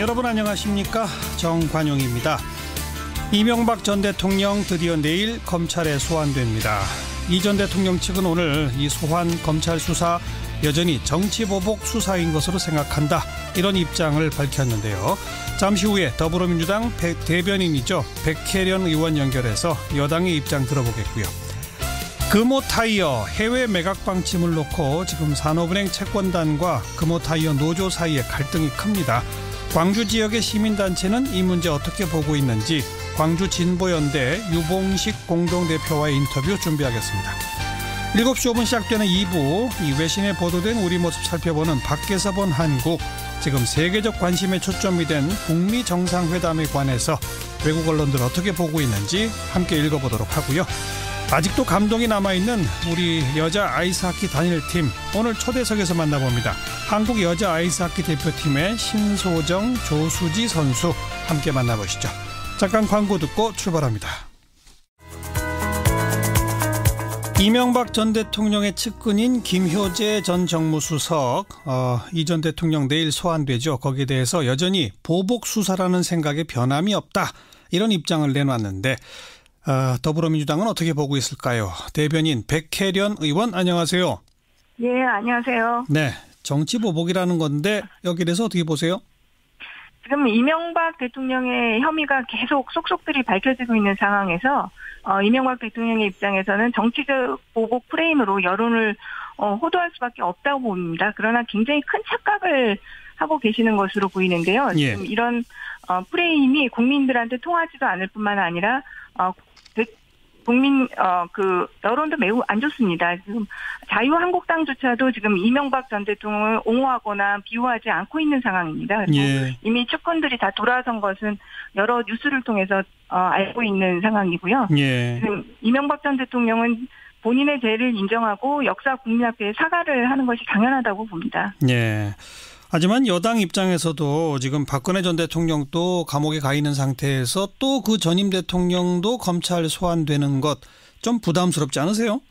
여러분 안녕하십니까? 정관용입니다. 이명박 전 대통령 드디어 내일 검찰에 소환됩니다. 이 전 대통령 측은 오늘 이 소환 검찰 수사 여전히 정치보복 수사인 것으로 생각한다, 이런 입장을 밝혔는데요. 잠시 후에 더불어민주당 대변인이죠, 백혜련 의원 연결해서 여당의 입장 들어보겠고요. 금호타이어 해외 매각 방침을 놓고 지금 산업은행 채권단과 금호타이어 노조 사이에 갈등이 큽니다. 광주 지역의 시민단체는 이 문제 어떻게 보고 있는지 광주 진보연대 유봉식 공동대표와의 인터뷰 준비하겠습니다. 7시 5분 시작되는 2부, 이 외신에 보도된 우리 모습 살펴보는 밖에서 본 한국, 지금 세계적 관심에 초점이 된 북미 정상회담에 관해서 외국 언론들 어떻게 보고 있는지 함께 읽어보도록 하고요. 아직도 감동이 남아있는 우리 여자 아이스하키 단일팀, 오늘 초대석에서 만나봅니다. 한국 여자 아이스하키 대표팀의 신소정, 조수지 선수 함께 만나보시죠. 잠깐 광고 듣고 출발합니다. 이명박 전 대통령의 측근인 김효재 전 정무수석, 이 전 대통령 내일 소환되죠. 거기에 대해서 여전히 보복 수사라는 생각에 변함이 없다, 이런 입장을 내놨는데 더불어민주당은 어떻게 보고 있을까요? 대변인 백혜련 의원, 안녕하세요. 예, 안녕하세요. 네, 정치보복이라는 건데 여기에 대해서 어떻게 보세요? 지금 이명박 대통령의 혐의가 계속 속속들이 밝혀지고 있는 상황에서 이명박 대통령의 입장에서는 정치적 보복 프레임으로 여론을 호도할 수밖에 없다고 봅니다. 그러나 굉장히 큰 착각을 하고 계시는 것으로 보이는데요. 예. 지금 이런 프레임이 국민들한테 통하지도 않을 뿐만 아니라 국민 여론도 매우 안 좋습니다. 지금 자유한국당조차도 지금 이명박 전 대통령을 옹호하거나 비호하지 않고 있는 상황입니다. 그리고 예. 이미 측근들이 다 돌아선 것은 여러 뉴스를 통해서 알고 있는 상황이고요. 예. 지금 이명박 전 대통령은 본인의 죄를 인정하고 역사 국민 앞에 사과를 하는 것이 당연하다고 봅니다. 예. 하지만 여당 입장에서도 지금 박근혜 전 대통령도 감옥에 가 있는 상태에서 또 그 전임 대통령도 검찰 소환되는 것 좀 부담스럽지 않으세요?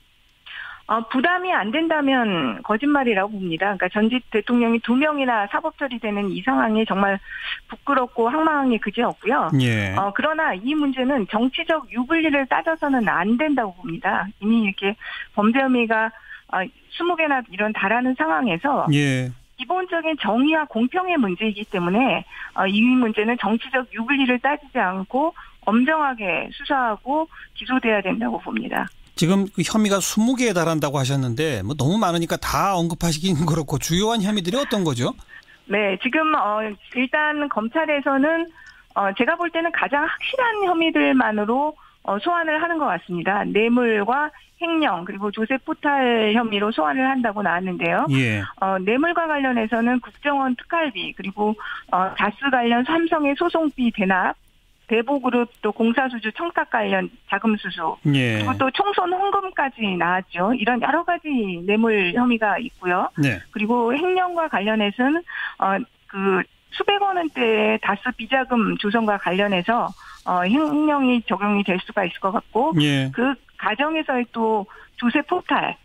부담이 안 된다면 거짓말이라고 봅니다. 그러니까 전직 대통령이 2명이나 사법 처리되는 이 상황이 정말 부끄럽고 황망한 게 그지없고요. 예. 그러나 이 문제는 정치적 유불리를 따져서는 안 된다고 봅니다. 이미 이렇게 범죄 혐의가 20개나 이런 달하는 상황에서 예. 기본적인 정의와 공평의 문제이기 때문에 이 문제는 정치적 유불리를 따지지 않고 엄정하게 수사하고 기소돼야 된다고 봅니다. 지금 그 혐의가 20개에 달한다고 하셨는데 뭐 너무 많으니까 다 언급하시긴 그렇고 주요한 혐의들이 어떤 거죠? 네, 지금 일단 검찰에서는 제가 볼 때는 가장 확실한 혐의들만으로 소환을 하는 것 같습니다. 뇌물과 횡령 그리고 조세 포탈 혐의로 소환을 한다고 나왔는데요. 예. 뇌물과 관련해서는 국정원 특활비 그리고 다스 관련 삼성의 소송비 대납, 대보그룹 또 공사수주 청탁 관련 자금 수수, 예. 그리고 또 총선 홍금까지 나왔죠. 이런 여러 가지 뇌물 혐의가 있고요. 네. 그리고 횡령과 관련해서는 그 수백억 원대의 다스 비자금 조성과 관련해서 횡령이 적용이 될 수가 있을 것 같고, 예. 그 과정에서의 또 조세 포탈,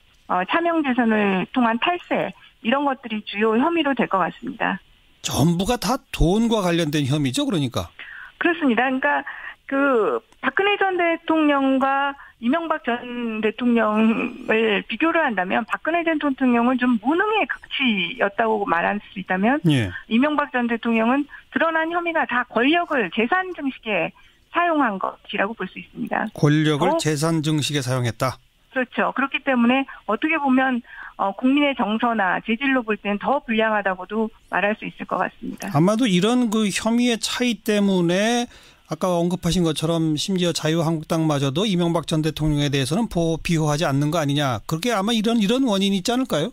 차명재산을 통한 탈세 이런 것들이 주요 혐의로 될 것 같습니다. 전부가 다 돈과 관련된 혐의죠, 그러니까. 그렇습니다. 그러니까 그 박근혜 전 대통령과 이명박 전 대통령을 비교를 한다면 박근혜 전 대통령은 좀 무능의 극치였다고 말할 수 있다면 예. 이명박 전 대통령은 드러난 혐의가 다 권력을 재산 증식에 사용한 것이라고 볼 수 있습니다. 권력을 재산 증식에 사용했다. 그렇죠. 그렇기 때문에 어떻게 보면 국민의 정서나 재질로 볼 때는 더 불량하다고도 말할 수 있을 것 같습니다. 아마도 이런 그 혐의의 차이 때문에 아까 언급하신 것처럼 심지어 자유한국당마저도 이명박 전 대통령에 대해서는 비호하지 않는 거 아니냐. 그렇게 아마 이런 원인이 있지 않을까요?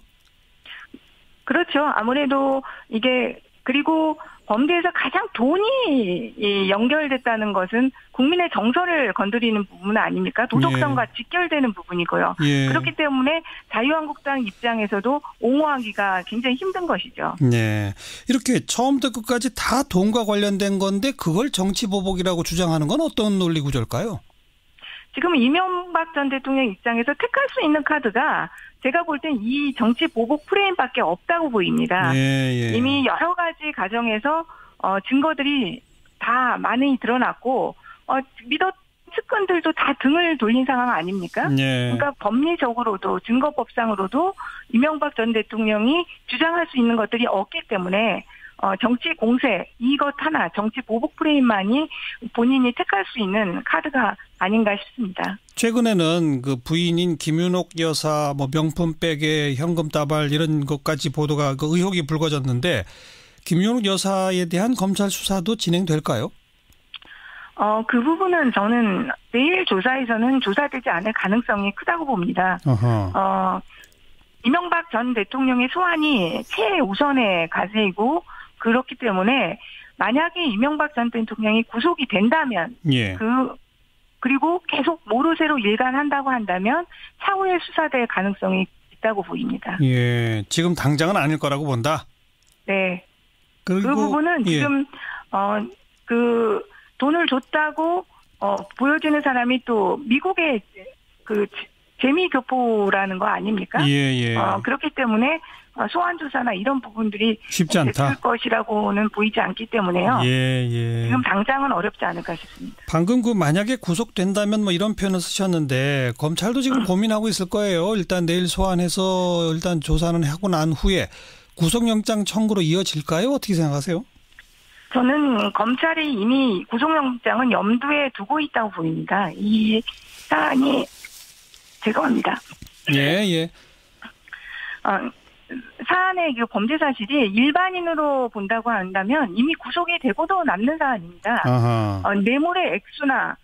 그렇죠. 아무래도 이게 그리고 범죄에서 가장 돈이 연결됐다는 것은 국민의 정서를 건드리는 부분 아닙니까? 도덕성과 직결되는 부분이고요. 예. 그렇기 때문에 자유한국당 입장에서도 옹호하기가 굉장히 힘든 것이죠. 네, 이렇게 처음부터 끝까지 다 돈과 관련된 건데 그걸 정치보복이라고 주장하는 건 어떤 논리 구조일까요? 지금 이명박 전 대통령 입장에서 택할 수 있는 카드가 제가 볼 땐 이 정치 보복 프레임밖에 없다고 보입니다. 예. 이미 여러 가지 과정에서 증거들이 다 많이 드러났고 믿었 측근들도 다 등을 돌린 상황 아닙니까? 네. 그러니까 법리적으로도 증거법상으로도 이명박 전 대통령이 주장할 수 있는 것들이 없기 때문에 정치 공세 이것 하나 정치 보복 프레임만이 본인이 택할 수 있는 카드가 아닌가 싶습니다. 최근에는 그 부인인 김윤옥 여사 뭐 명품 백에 현금 다발 이런 것까지 보도가 그 의혹이 불거졌는데 김윤옥 여사에 대한 검찰 수사도 진행될까요? 그 부분은 저는 내일 조사에서는 조사되지 않을 가능성이 크다고 봅니다. 이명박 전 대통령의 소환이 최우선의 과제이고 그렇기 때문에 만약에 이명박 전 대통령이 구속이 된다면 예. 그리고 계속 모르쇠로 일관한다고 한다면 차후에 수사될 가능성이 있다고 보입니다. 예, 지금 당장은 아닐 거라고 본다. 네. 그리고 그 부분은 예. 지금 그 돈을 줬다고 보여지는 사람이 또 미국의 그 재미교포라는 거 아닙니까? 예. 그렇기 때문에 소환 조사나 이런 부분들이 쉽지 않다. 됐을 것이라고는 보이지 않기 때문에요. 예. 지금 당장은 어렵지 않을까 싶습니다. 방금 그 만약에 구속된다면 뭐 이런 표현을 쓰셨는데 검찰도 지금 고민하고 있을 거예요. 일단 내일 소환해서 일단 조사는 하고 난 후에 구속영장 청구로 이어질까요? 어떻게 생각하세요? 저는 검찰이 이미 구속영장은 염두에 두고 있다고 보입니다. 이 사안이 죄송합니다. 예. 사안의 그 범죄 사실이 일반인으로 본다고 한다면 이미 구속이 되고도 남는 사안입니다. 뇌물의 액수나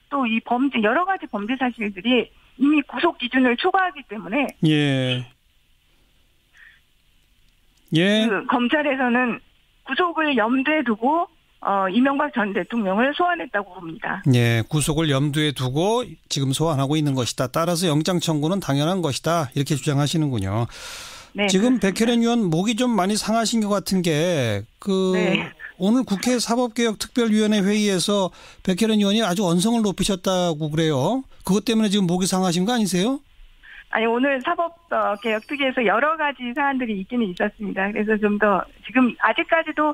또 이 범죄 여러 가지 범죄 사실들이 이미 구속 기준을 초과하기 때문에 예. 그 검찰에서는 구속을 염두에 두고 이명박 전 대통령을 소환했다고 봅니다. 예, 구속을 염두에 두고 지금 소환하고 있는 것이다. 따라서 영장 청구는 당연한 것이다. 이렇게 주장하시는군요. 네, 지금 그렇습니다. 백혜련 의원 목이 좀 많이 상하신 것 같은 게 네. 오늘 국회 사법개혁특별위원회 회의에서 백혜련 의원이 아주 언성을 높이셨다고 그래요. 그것 때문에 지금 목이 상하신 거 아니세요? 아니 오늘 사법개혁특위에서 여러 가지 사안들이 있기는 있었습니다. 그래서 좀 더 지금 아직까지도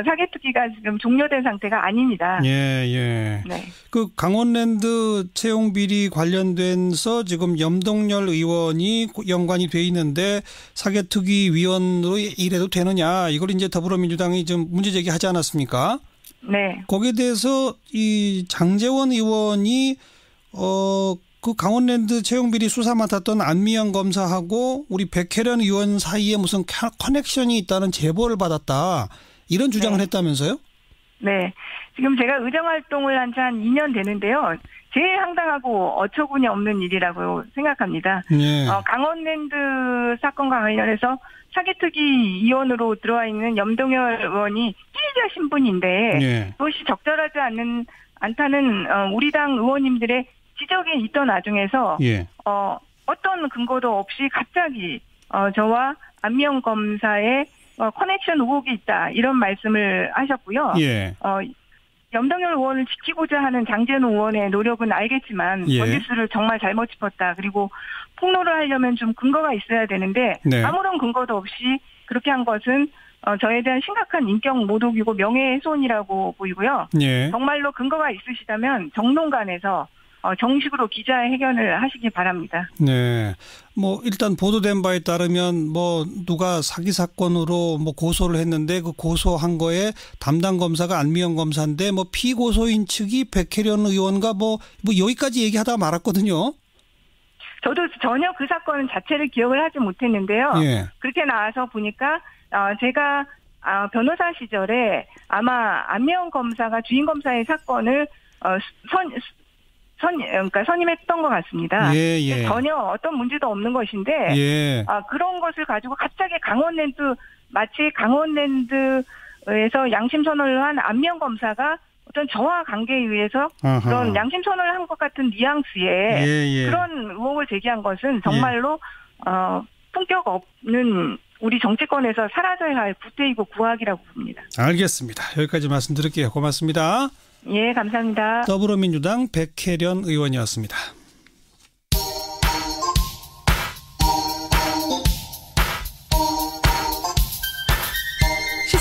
사개특위가 지금 종료된 상태가 아닙니다. 예. 네. 그 강원랜드 채용 비리 관련돼서 지금 염동열 의원이 연관이 돼 있는데 사개특위 위원으로 일해도 되느냐 이걸 이제 더불어민주당이 좀 문제 제기하지 않았습니까? 네. 거기에 대해서 이 장제원 의원이 그 강원랜드 채용비리 수사 맡았던 안미영 검사하고 우리 백혜련 의원 사이에 무슨 커넥션이 있다는 제보를 받았다. 이런 주장을 했다면서요? 네. 지금 제가 의정활동을 한 지 한 2년 되는데요. 제일 황당하고 어처구니 없는 일이라고 생각합니다. 네. 강원랜드 사건과 관련해서 사개특위 위원으로 들어와 있는 염동열 의원이 피의자 신분인데 네. 그것이 적절하지 않다는 우리 당 의원님들의 지적이 있던 와중에서 예. 어떤 근거도 없이 갑자기 저와 안미영 검사의 커넥션 의혹이 있다 이런 말씀을 하셨고요. 예. 염동열 의원을 지키고자 하는 장제노 의원의 노력은 알겠지만 예. 번지수를 정말 잘못 짚었다. 그리고 폭로를 하려면 좀 근거가 있어야 되는데 네. 아무런 근거도 없이 그렇게 한 것은 저에 대한 심각한 인격 모독이고 명예훼손이라고 보이고요. 예. 정말로 근거가 있으시다면 정론관에서 정식으로 기자회견을 하시기 바랍니다. 네. 뭐 일단 보도된 바에 따르면 뭐 누가 사기 사건으로 뭐 고소를 했는데 그 고소한 거에 담당 검사가 안미영 검사인데 뭐 피고소인 측이 백혜련 의원과 뭐 여기까지 얘기하다가 말았거든요. 저도 전혀 그 사건 자체를 기억을 하지 못했는데요. 예. 그렇게 나와서 보니까 제가 변호사 시절에 아마 안미영 검사가 주인 검사의 사건을 그러니까 선임했던 것 같습니다. 예. 전혀 어떤 문제도 없는 것인데 예. 그런 것을 가지고 갑자기 마치 강원랜드에서 양심 선언을 한 안미영 검사가 어떤 저하 관계에 의해서 아하. 그런 양심 선언을 한 것 같은 뉘앙스에 예. 그런 의혹을 제기한 것은 정말로 품격 없는 우리 정치권에서 사라져야 할 구태이고 구악이라고 봅니다. 알겠습니다. 여기까지 말씀드릴게요. 고맙습니다. 예, 감사합니다. 더불어민주당 백혜련 의원이었습니다.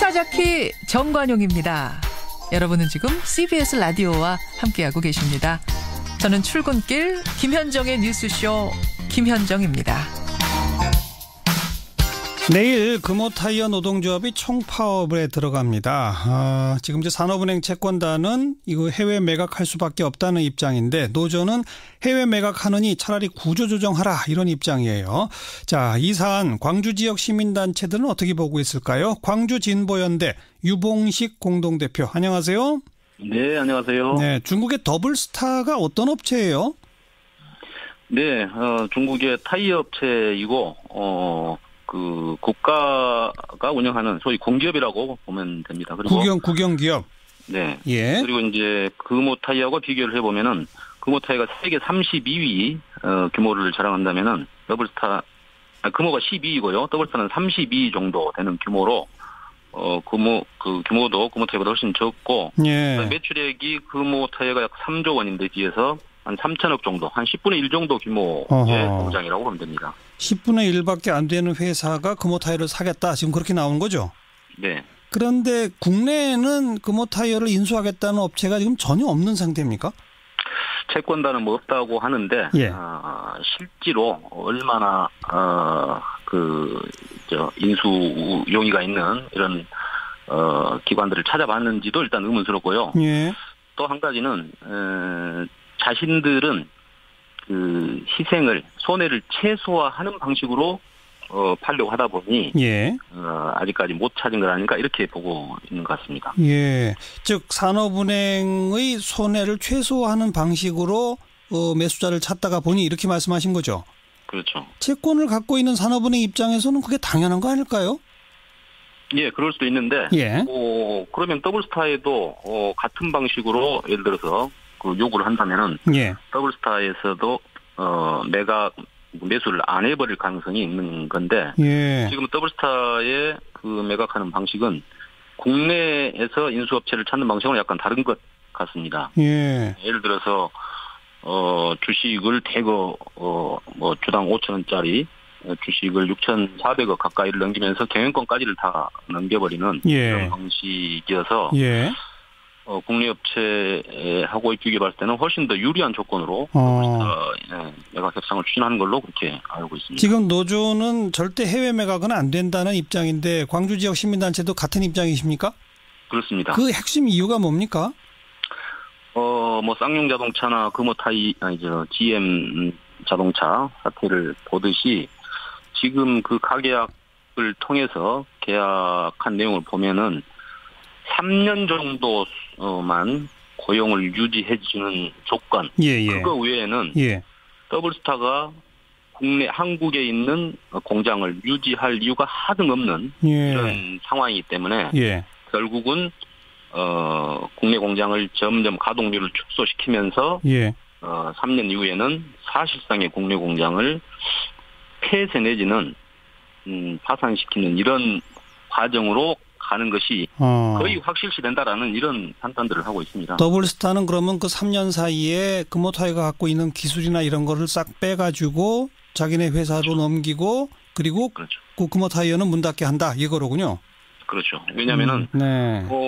치카자키 정관용입니다. 여러분은 지금 CBS 라디오와 함께하고 계십니다. 저는 출근길 김현정의 뉴스쇼 김현정입니다. 내일 금호타이어 노동조합이 총파업에 들어갑니다. 지금 이제 산업은행 채권단은 이거 해외 매각할 수밖에 없다는 입장인데 노조는 해외 매각하느니 차라리 구조조정하라 이런 입장이에요. 자, 이 사안 광주 지역 시민단체들은 어떻게 보고 있을까요? 광주진보연대 유봉식 공동대표 안녕하세요. 네, 안녕하세요. 네, 중국의 더블스타가 어떤 업체예요? 네, 중국의 타이어 업체이고 그 국가가 운영하는 소위 공기업이라고 보면 됩니다. 그리고 국영기업. 네. 예. 그리고 이제 금호 타이어하고 비교를 해보면은 금호 타이어가 세계 32위 규모를 자랑한다면은 금호가 12위고요. 더블스타는 32위 정도 되는 규모로 규모도 금호 타이어보다 훨씬 적고 예. 매출액이 금호 타이어가 약 3조 원인데 비해서 한 3천억 정도, 한 10분의 1 정도 규모의 공장이라고 보면 됩니다. 10분의 1밖에 안 되는 회사가 금호타이어를 사겠다. 지금 그렇게 나온 거죠? 네. 그런데 국내에는 금호타이어를 인수하겠다는 업체가 지금 전혀 없는 상태입니까? 채권단은 뭐 없다고 하는데 예. 실제로 얼마나 인수 용의가 있는 이런 기관들을 찾아봤는지도 일단 의문스럽고요. 예. 또 한 가지는 자신들은 그 희생을 손해를 최소화하는 방식으로 팔려고 하다 보니 예. 아직까지 못 찾은 것 아닌가 이렇게 보고 있는 것 같습니다. 예. 즉 산업은행의 손해를 최소화하는 방식으로 매수자를 찾다가 보니 이렇게 말씀하신 거죠? 그렇죠. 채권을 갖고 있는 산업은행 입장에서는 그게 당연한 거 아닐까요? 예, 그럴 수도 있는데 예. 그러면 더블스타에도 같은 방식으로 예를 들어서 그 요구를 한다면은 예. 더블스타에서도 매수를 안 해버릴 가능성이 있는 건데 예. 지금 더블스타의 그 매각하는 방식은 국내에서 인수업체를 찾는 방식은 약간 다른 것 같습니다. 예. 예를 들어서 주식을 대거 주당 5,000원짜리 주식을 6,400억 가까이를 넘기면서 경영권까지를 다 넘겨버리는 예. 그런 방식이어서 예. 국내 업체하고 비교해봤을 때는 훨씬 더 유리한 조건으로 매각 협상을 추진하는 걸로 그렇게 알고 있습니다. 지금 노조는 절대 해외 매각은 안 된다는 입장인데 광주 지역 시민단체도 같은 입장이십니까? 그렇습니다. 그 핵심 이유가 뭡니까? 쌍용 자동차나 GM 자동차 사태를 보듯이 지금 그 가계약을 통해서 계약한 내용을 보면은 3년 정도만 고용을 유지해주는 조건. 예. 그거 외에는 더블스타가 한국에 있는 공장을 유지할 이유가 하등없는 이런 상황이기 때문에 결국은 국내 공장을 점점 가동률을 축소시키면서 3년 이후에는 사실상의 국내 공장을 폐쇄 내지는 파산시키는 이런 과정으로 가는 것이 거의 확실시 된다라는 이런 판단들을 하고 있습니다. 더블스타는 그러면 그 3년 사이에 금호타이어가 갖고 있는 기술이나 이런 거를 싹 빼가지고 자기네 회사로 넘기고 그리고 그렇죠. 그 금호타이어는 문 닫게 한다 이거로군요. 그렇죠. 왜냐하면은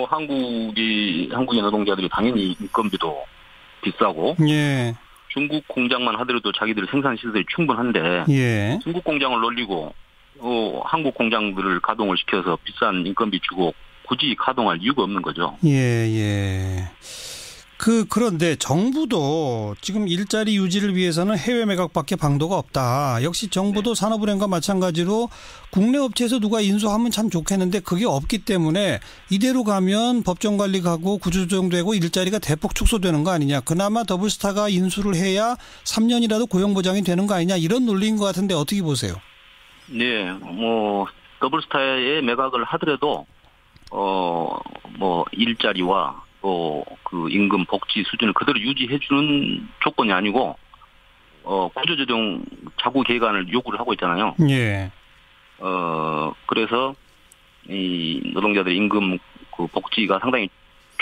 한국의 노동자들이 당연히 인건비도 비싸고 중국 공장만 하더라도 자기들 생산 시설이 충분한데 중국 공장을 놀리고 한국 공장들을 가동을 시켜서 비싼 인건비 주고 굳이 가동할 이유가 없는 거죠. 그런데 정부도 지금 일자리 유지를 위해서는 해외 매각밖에 방도가 없다. 역시 정부도 산업은행과 마찬가지로 국내 업체에서 누가 인수하면 참 좋겠는데 그게 없기 때문에 이대로 가면 법정 관리 가고 구조조정되고 일자리가 대폭 축소되는 거 아니냐. 그나마 더블스타가 인수를 해야 3년이라도 고용 보장이 되는 거 아니냐. 이런 논리인 것 같은데 어떻게 보세요? 네, 더블스타에 매각을 하더라도 일자리와 그 임금 복지 수준을 그대로 유지해주는 조건이 아니고 구조조정 자구 개간을 요구를 하고 있잖아요. 그래서 이 노동자들의 임금 그 복지가 상당히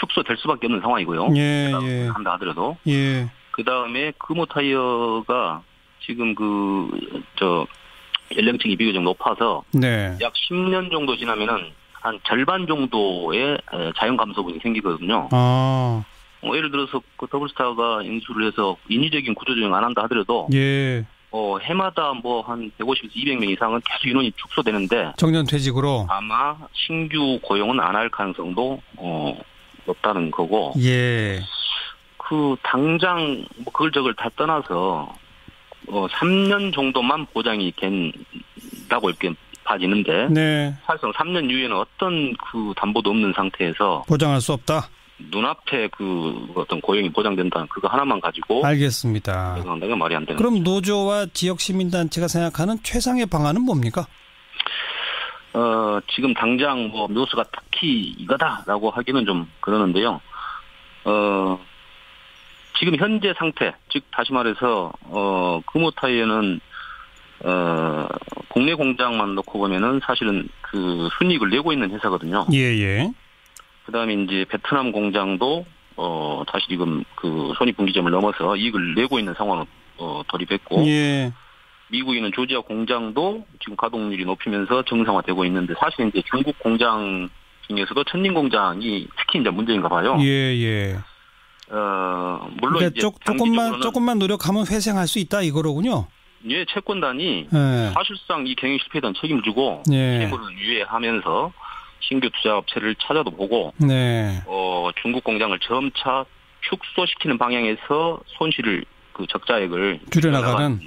축소될 수밖에 없는 상황이고요. 한다 하더라도 그 다음에 금호타이어가 지금 연령층이 비교적 높아서 약 10년 정도 지나면은 한 절반 정도의 자연 감소분이 생기거든요. 예를 들어서 그 더블스타가 인수를 해서 인위적인 구조조정 안 한다 하더라도 예. 해마다 뭐 한 150에서 200명 이상은 계속 인원이 축소되는데 정년퇴직으로 아마 신규 고용은 안 할 가능성도 높다는 거고. 예. 그 당장 뭐 그걸 저걸 다 떠나서 3년 정도만 보장이 된다고 이렇게 봐지는데 네. 사실상 3년 이후에는 어떤 그 담보도 없는 상태에서 보장할 수 없다. 눈앞에 그 어떤 고용이 보장된다는 그거 하나만 가지고 알겠습니다. 내가 말이 안 되는. 그럼 거죠. 노조와 지역 시민단체가 생각하는 최상의 방안은 뭡니까? 지금 당장 뭐 묘수가 특히 이거다라고 하기는 좀 그러는데요. 지금 현재 상태, 즉 다시 말해서 금호타이어는 국내 공장만 놓고 보면은 사실은 그 순이익을 내고 있는 회사거든요. 예예. 그다음에 이제 베트남 공장도 다시 지금 그 손익분기점을 넘어서 이익을 내고 있는 상황으로 돌입했고, 예. 미국에 있는 조지아 공장도 지금 가동률이 높이면서 정상화되고 있는데 사실 이제 중국 공장 중에서도 천宁공장이 특히 이제 문제인가 봐요. 예예. 물론 그러니까 이제 조금만 노력하면 회생할 수 있다 이거로군요. 예, 채권단이 예. 사실상 이 경영 실패에 대한 책임을 지고 예. 채무를 유예하면서 신규 투자 업체를 찾아도 보고 네. 중국 공장을 점차 축소시키는 방향에서 손실을 그 적자액을 줄여나가는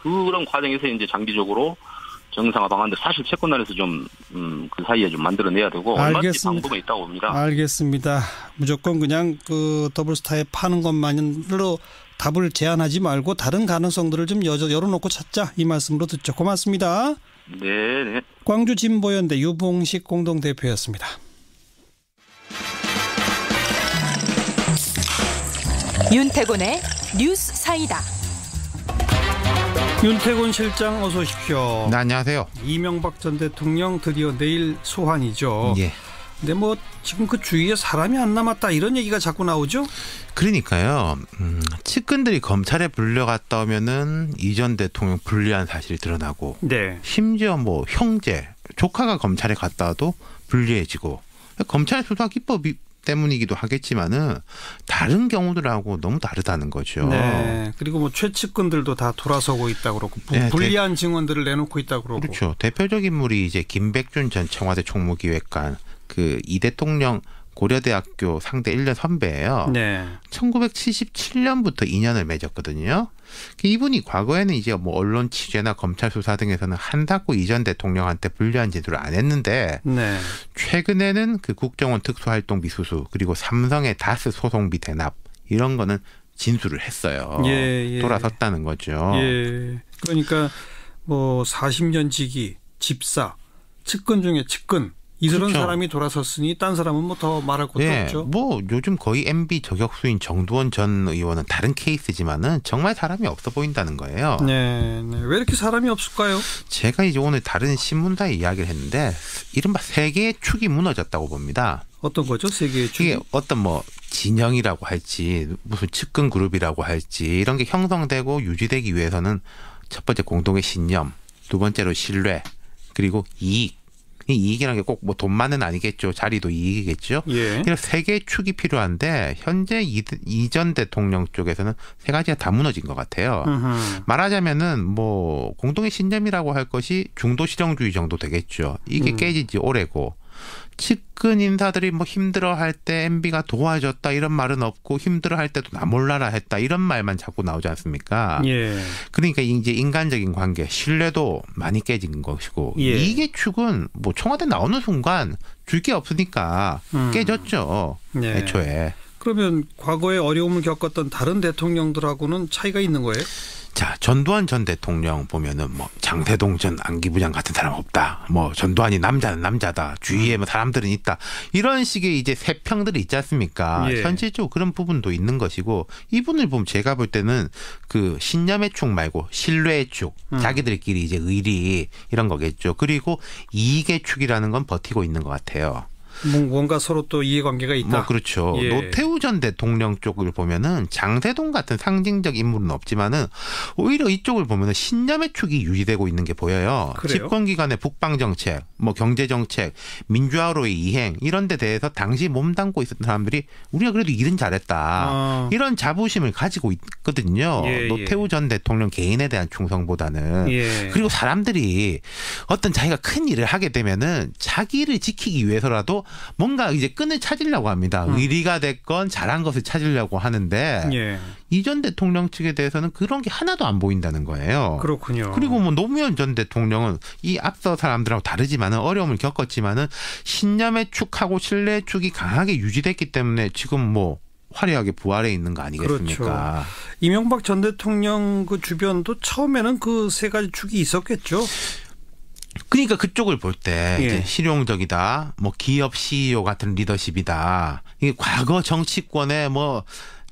그런 과정에서 이제 장기적으로 정상화 방안들 사실 채권단에서 좀 그 사이에 좀 만들어내야 되고 얼마든지 방법은 있다고 봅니다. 알겠습니다. 무조건 그냥 그 더블스타에 파는 것만으로 답을 제한하지 말고 다른 가능성들을 좀 열어놓고 찾자 이 말씀으로 듣죠. 고맙습니다. 네. 광주 진보연대 유봉식 공동대표였습니다. 윤태곤의 뉴스 사이다. 윤태곤 실장 어서 오십시오. 네, 안녕하세요. 이명박 전 대통령 드디어 내일 소환이죠. 예. 근데 뭐 지금 그 주위에 사람이 안 남았다 이런 얘기가 자꾸 나오죠. 그러니까요. 측근들이 검찰에 불려갔다 오면은 이 전 대통령 불리한 사실이 드러나고, 네. 심지어 뭐 형제, 조카가 검찰에 갔다 와도 불리해지고, 검찰 수사 기법이 때문이기도 하겠지만은 다른 경우들하고 너무 다르다는 거죠. 네. 그리고 뭐 최측근들도 다 돌아서고 있다고 그러고 불리한 증언들을 내놓고 있다고 그러고. 그렇죠. 대표적인 인물이 이제 김백준 전 청와대 총무기획관, 그 이 대통령 고려대학교 상대 1년 선배예요. 네. 1977년부터 인연을 맺었거든요. 이분이 과거에는 이제 뭐 언론 취재나 검찰 수사 등에서는 한다고 이 전 대통령한테 불리한 제도를 안 했는데, 네. 최근에는 그 국정원 특수활동 미수수 그리고 삼성의 다스 소송비 대납 이런 거는 진술을 했어요. 예. 돌아섰다는 거죠. 예. 그러니까 뭐 40년 지기, 집사, 측근 중에 측근 이런 그렇죠. 사람이 돌아섰으니 딴 사람은 뭐 더 말할 것도 없죠. 뭐 요즘 거의 MB 저격수인 정두원 전 의원은 다른 케이스지만은 정말 사람이 없어 보인다는 거예요. 네. 왜 이렇게 사람이 없을까요? 제가 이제 오늘 다른 신문사에 이야기를 했는데 이른바 세계의 축이 무너졌다고 봅니다. 어떤 거죠? 세계의 축이? 이게 어떤 뭐 진영이라고 할지 무슨 측근 그룹이라고 할지 이런 게 형성되고 유지되기 위해서는 첫 번째 공동의 신념, 두 번째로 신뢰, 그리고 이익. 이 이익이라는 게 꼭 뭐 돈만은 아니겠죠. 자리도 이익이겠죠. 예. 그래서 세 개의 축이 필요한데 현재 이 전 대통령 쪽에서는 세 가지가 다 무너진 것 같아요. 말하자면은 뭐 공동의 신념이라고 할 것이 중도 실용주의 정도 되겠죠. 이게 깨진 지 오래고, 측근 인사들이 뭐 힘들어할 때 MB가 도와줬다 이런 말은 없고, 힘들어할 때도 나 몰라라 했다 이런 말만 자꾸 나오지 않습니까? 예. 그러니까 이제 인간적인 관계, 신뢰도 많이 깨진 것이고, 예. 이게 축은 뭐 청와대 나오는 순간 줄 게 없으니까 깨졌죠. 네. 애초에. 그러면 과거에 어려움을 겪었던 다른 대통령들하고는 차이가 있는 거예요? 자, 전두환 전 대통령 보면은 뭐 장세동 전 안기부장 같은 사람 없다. 뭐 전두환이 남자는 남자다. 주위에 뭐 사람들은 있다. 이런 식의 이제 세평들이 있지 않습니까? 예. 현실적으로 그런 부분도 있는 것이고, 이분을 보면 제가 볼 때는 그 신념의 축 말고 신뢰의 축, 자기들끼리 이제 의리 이런 거겠죠. 그리고 이익의 축이라는 건 버티고 있는 것 같아요. 뭔가 서로 또 이해관계가 있다. 그렇죠. 예. 노태우 전 대통령 쪽을 보면은 장세동 같은 상징적 인물은 없지만은 오히려 이쪽을 보면은 신념의 축이 유지되고 있는 게 보여요. 그래요? 집권기간의 북방정책, 경제정책, 민주화로의 이행 이런 데 대해서 당시 몸담고 있었던 사람들이 우리가 그래도 일은 잘했다. 이런 자부심을 가지고 있거든요. 예, 노태우 전 대통령 개인에 대한 충성보다는. 예. 그리고 사람들이 어떤 자기가 큰 일을 하게 되면은 자기를 지키기 위해서라도 뭔가 이제 끈을 찾으려고 합니다. 의리가 됐건 잘한 것을 찾으려고 하는데 예. 이 전 대통령 측에 대해서는 그런 게 하나도 안 보인다는 거예요. 그렇군요. 그리고 노무현 전 대통령은 이 앞서 사람들하고 다르지만은 어려움을 겪었지만은 신념의 축하고 신뢰의 축이 강하게 유지됐기 때문에 지금 화려하게 부활해 있는 거 아니겠습니까? 그렇죠. 이명박 전 대통령 그 주변도 처음에는 그 세 가지 축이 있었겠죠. 그러니까 그쪽을 볼 때 예. 실용적이다, 기업 CEO 같은 리더십이다. 이게 과거 정치권의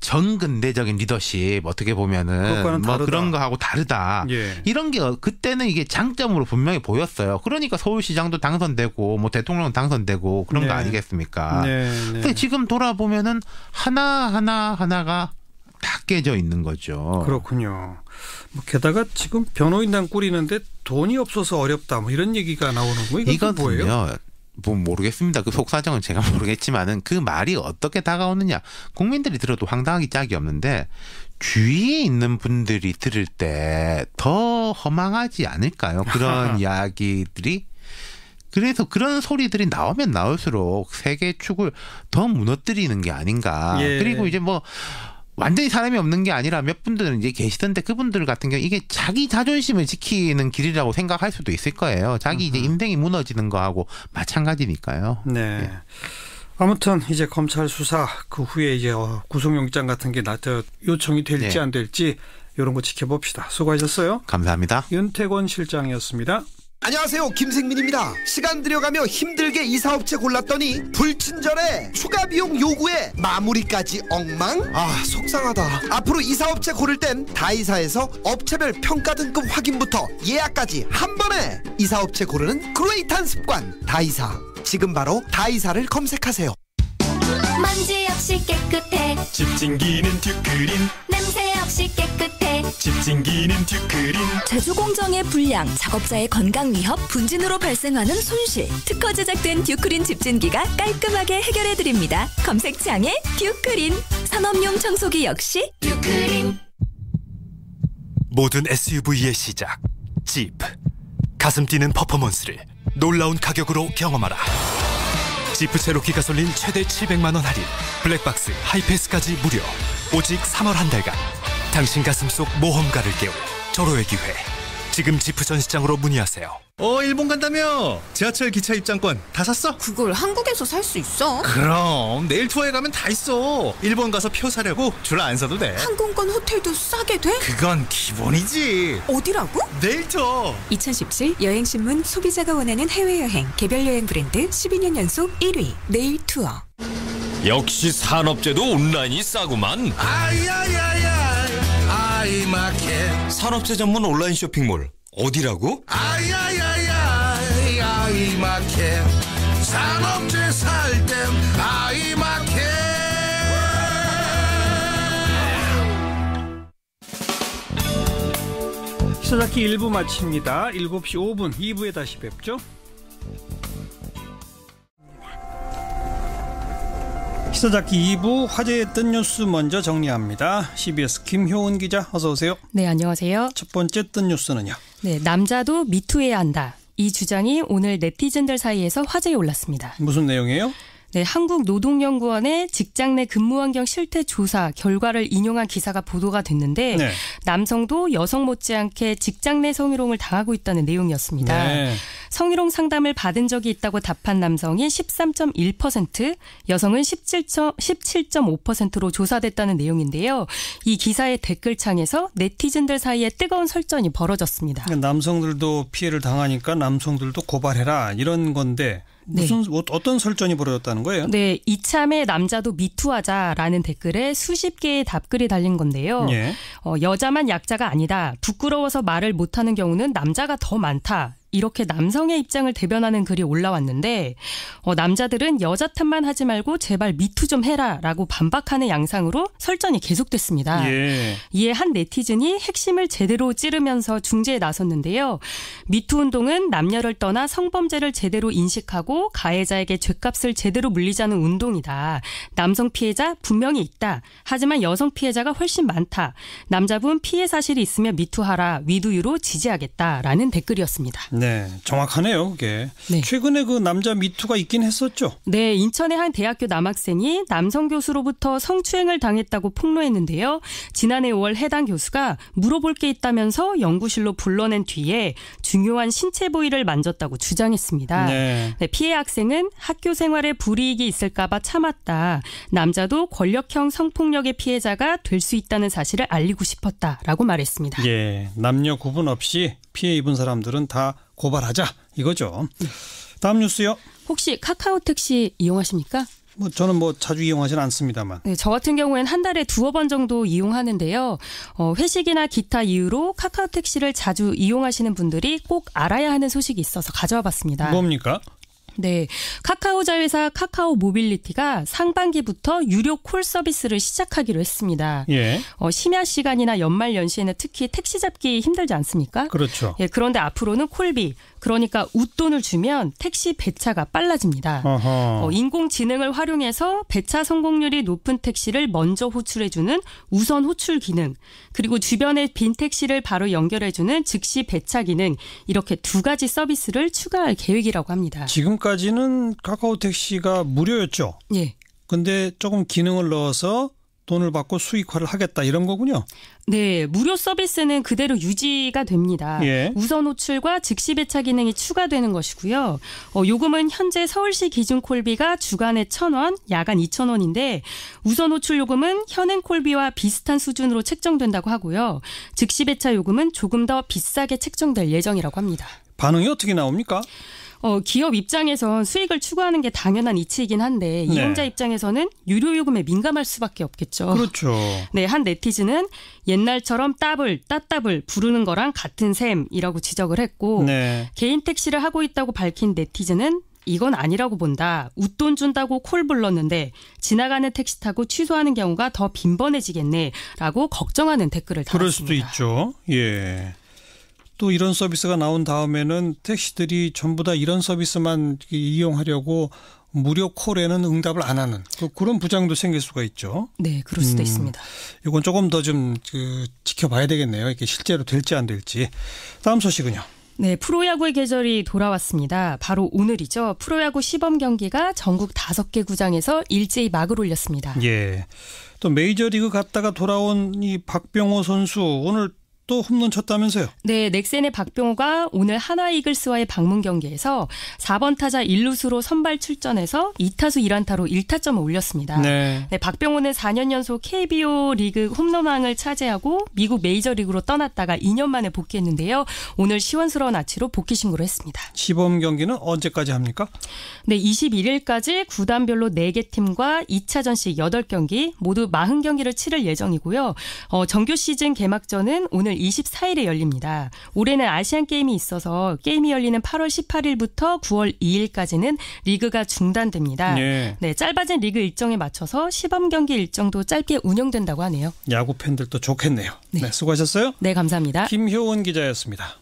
전근대적인 리더십 어떻게 보면은 그런 거하고 다르다. 예. 이런 게 그때는 이게 장점으로 분명히 보였어요. 그러니까 서울시장도 당선되고 대통령은 당선되고 그런 거 아니겠습니까? 근데 지금 돌아보면은 하나가 다 깨져 있는 거죠. 그렇군요. 게다가 지금 변호인단 꾸리는데 돈이 없어서 어렵다 이런 얘기가 나오는 거예요. 이건 뭐예요? 모르겠습니다. 그 속사정은 제가 모르겠지만은 그 말이 어떻게 다가오느냐. 국민들이 들어도 황당하기 짝이 없는데 주위에 있는 분들이 들을 때 더 허망하지 않을까요? 그런 이야기들이. 그래서 그런 소리들이 나오면 나올수록 세계 축을 더 무너뜨리는 게 아닌가. 예. 그리고 이제 완전히 사람이 없는 게 아니라 몇 분들은 이제 계시던데 그분들 같은 경우 이게 자기 자존심을 지키는 길이라고 생각할 수도 있을 거예요. 자기 이제 인생이 무너지는 거하고 마찬가지니까요. 네. 예. 아무튼 이제 검찰 수사 그 후에 이제 구속영장 같은 게 요청이 될지 안 될지 이런 거 지켜봅시다. 수고하셨어요. 감사합니다. 윤태권 실장이었습니다. 안녕하세요, 김생민입니다. 시간 들여가며 힘들게 이사업체 골랐더니 불친절해. 추가 비용 요구에 마무리까지 엉망? 속상하다. 앞으로 이사업체 고를 땐 다이사에서 업체별 평가 등급 확인부터 예약까지 한 번에. 이사업체 고르는 그레이트한 습관, 다이사. 지금 바로 다이사를 검색하세요. 먼지 없이 깨끗해. 집진기는 듀크린. 냄새 없이 깨끗해. 집진기는 듀크린. 제조 공정의 불량, 작업자의 건강 위협, 분진으로 발생하는 손실. 특허 제작된 듀크린 집진기가 깔끔하게 해결해드립니다. 검색창에 듀크린. 산업용 청소기 역시 듀크린. 모든 SUV의 시작, 집. 가슴 뛰는 퍼포먼스를 놀라운 가격으로 경험하라. 지프 체로키 가솔린 최대 700만 원 할인, 블랙박스, 하이패스까지 무료. 오직 3월 한 달간 당신 가슴 속 모험가를 깨울 절호의 기회. 지금 지프 전시장으로 문의하세요. 일본 간다며? 지하철 기차 입장권 다 샀어? 그걸 한국에서 살 수 있어? 그럼 내일 투어에 가면 다 있어. 일본 가서 표 사려고 줄 안 서도 돼. 항공권 호텔도 싸게 돼? 그건 기본이지. 어디라고? 내일 투어. 2017 여행신문 소비자가 원하는 해외여행 개별 여행 브랜드 12년 연속 1위 내일 투어. 역시 산업재도 온라인이 싸구만. 아야야야 아이마켓. 산업재 전문 온라인 쇼핑몰 어디라고? 아야야야 아이마켓. 산업재 살 땐 아이마켓. 시사자키 1부 마칩니다. 7시 5분 2부에 다시 뵙죠. 시사자키 2부 화제의 뜬 뉴스 먼저 정리합니다. CBS 김효은 기자 어서 오세요. 네, 안녕하세요. 첫 번째 뜬 뉴스는요. 네, 남자도 미투해야 한다. 이 주장이 오늘 네티즌들 사이에서 화제에 올랐습니다. 무슨 내용이에요? 네, 한국노동연구원의 직장 내 근무환경 실태 조사 결과를 인용한 기사가 보도가 됐는데 네. 남성도 여성 못지않게 직장 내 성희롱을 당하고 있다는 내용이었습니다. 네. 성희롱 상담을 받은 적이 있다고 답한 남성이 13.1%, 여성은 17.5%로 조사됐다는 내용인데요. 이 기사의 댓글창에서 네티즌들 사이에 뜨거운 설전이 벌어졌습니다. 남성들도 피해를 당하니까 남성들도 고발해라 이런 건데 무슨 어떤 설전이 벌어졌다는 거예요? 네, 이참에 남자도 미투하자라는 댓글에 수십 개의 답글이 달린 건데요. 예. 여자만 약자가 아니다. 부끄러워서 말을 못하는 경우는 남자가 더 많다. 이렇게 남성의 입장을 대변하는 글이 올라왔는데 남자들은 여자 탓만 하지 말고 제발 미투 좀 해라라고 반박하는 양상으로 설전이 계속됐습니다. 예. 이에 한 네티즌이 핵심을 제대로 찌르면서 중재에 나섰는데요. 미투 운동은 남녀를 떠나 성범죄를 제대로 인식하고 가해자에게 죄값을 제대로 물리자는 운동이다. 남성 피해자 분명히 있다. 하지만 여성 피해자가 훨씬 많다. 남자분 피해 사실이 있으면 미투하라. 위두유로 지지하겠다라는 댓글이었습니다. 네, 정확하네요. 그게. 네. 최근에 그 남자 미투가 있긴 했었죠. 네, 인천의 한 대학교 남학생이 남성 교수로부터 성추행을 당했다고 폭로했는데요. 지난해 5월 해당 교수가 물어볼 게 있다면서 연구실로 불러낸 뒤에 중요한 신체 부위를 만졌다고 주장했습니다. 네. 네, 피해 학생은 학교 생활에 불이익이 있을까 봐 참았다. 남자도 권력형 성폭력의 피해자가 될 수 있다는 사실을 알리고 싶었다라고 말했습니다. 예, 남녀 구분 없이 피해 입은 사람들은 다 고발하자 이거죠. 다음 뉴스요. 혹시 카카오 택시 이용하십니까? 저는 자주 이용하지는 않습니다만. 네, 저 같은 경우에는 한 달에 2번 정도 이용하는데요. 회식이나 기타 이유로 카카오 택시를 자주 이용하시는 분들이 꼭 알아야 하는 소식이 있어서 가져와 봤습니다. 뭡니까? 네, 카카오 자회사 카카오 모빌리티가 상반기부터 유료 콜 서비스를 시작하기로 했습니다. 예. 심야 시간이나 연말 연시에는 특히 택시 잡기 힘들지 않습니까? 그렇죠. 예, 그런데 앞으로는 콜비, 그러니까 웃돈을 주면 택시 배차가 빨라집니다. 인공지능을 활용해서 배차 성공률이 높은 택시를 먼저 호출해주는 우선 호출 기능, 그리고 주변의 빈 택시를 바로 연결해주는 즉시 배차 기능, 이렇게 2가지 서비스를 추가할 계획이라고 합니다. 지금까지는 카카오 택시가 무료였죠? 예. 근데 조금 기능을 넣어서 돈을 받고 수익화를 하겠다 이런 거군요. 네, 무료 서비스는 그대로 유지가 됩니다. 예. 우선 호출과 즉시 배차 기능이 추가되는 것이고요. 요금은 현재 서울시 기준 콜비가 주간에 1,000원, 야간 2,000원인데 우선 호출 요금은 현행 콜비와 비슷한 수준으로 책정된다고 하고요. 즉시 배차 요금은 조금 더 비싸게 책정될 예정이라고 합니다. 반응이 어떻게 나옵니까? 기업 입장에선 수익을 추구하는 게 당연한 이치이긴 한데 네. 이용자 입장에서는 유료 요금에 민감할 수밖에 없겠죠. 그렇죠. 네, 한 네티즌은 옛날처럼 따블 부르는 거랑 같은 셈이라고 지적을 했고 네. 개인 택시를 하고 있다고 밝힌 네티즌은 이건 아니라고 본다. 웃돈 준다고 콜 불렀는데 지나가는 택시 타고 취소하는 경우가 더 빈번해지겠네라고 걱정하는 댓글을 달았습니다. 그럴 수도 있죠. 예. 또 이런 서비스가 나온 다음에는 택시들이 전부 다 이런 서비스만 이용하려고 무료 콜에는 응답을 안 하는 그런 부작용도 생길 수가 있죠. 네, 그럴 수도 있습니다. 이건 조금 더 좀 지켜봐야 되겠네요. 이게 실제로 될지 안 될지. 다음 소식은요. 네, 프로야구의 계절이 돌아왔습니다. 바로 오늘이죠. 프로야구 시범 경기가 전국 5개 구장에서 일제히 막을 올렸습니다. 예. 또 메이저리그 갔다가 돌아온 이 박병호 선수 오늘 또 홈런 쳤다면서요? 네, 넥센의 박병호가 오늘 하나 이글스와의 방문 경기에서 4번 타자 1루수로 선발 출전해서 2타수 1안타로 1타점을 올렸습니다. 네. 네, 박병호는 4년 연속 KBO 리그 홈런왕을 차지하고 미국 메이저리그로 떠났다가 2년 만에 복귀했는데요. 오늘 시원스러운 아치로 복귀 신고를 했습니다. 시범 경기는 언제까지 합니까? 네, 21일까지 구단별로 4개 팀과 2차전씩 8경기 모두 40경기를 치를 예정이고요. 정규 시즌 개막전은 오늘 24일에 열립니다. 올해는 아시안게임이 있어서 게임이 열리는 8월 18일부터 9월 2일까지는 리그가 중단됩니다. 네. 네, 짧아진 리그 일정에 맞춰서 시범 경기 일정도 짧게 운영된다고 하네요. 야구 팬들도 좋겠네요. 네, 네 수고하셨어요. 네, 감사합니다. 김효원 기자였습니다.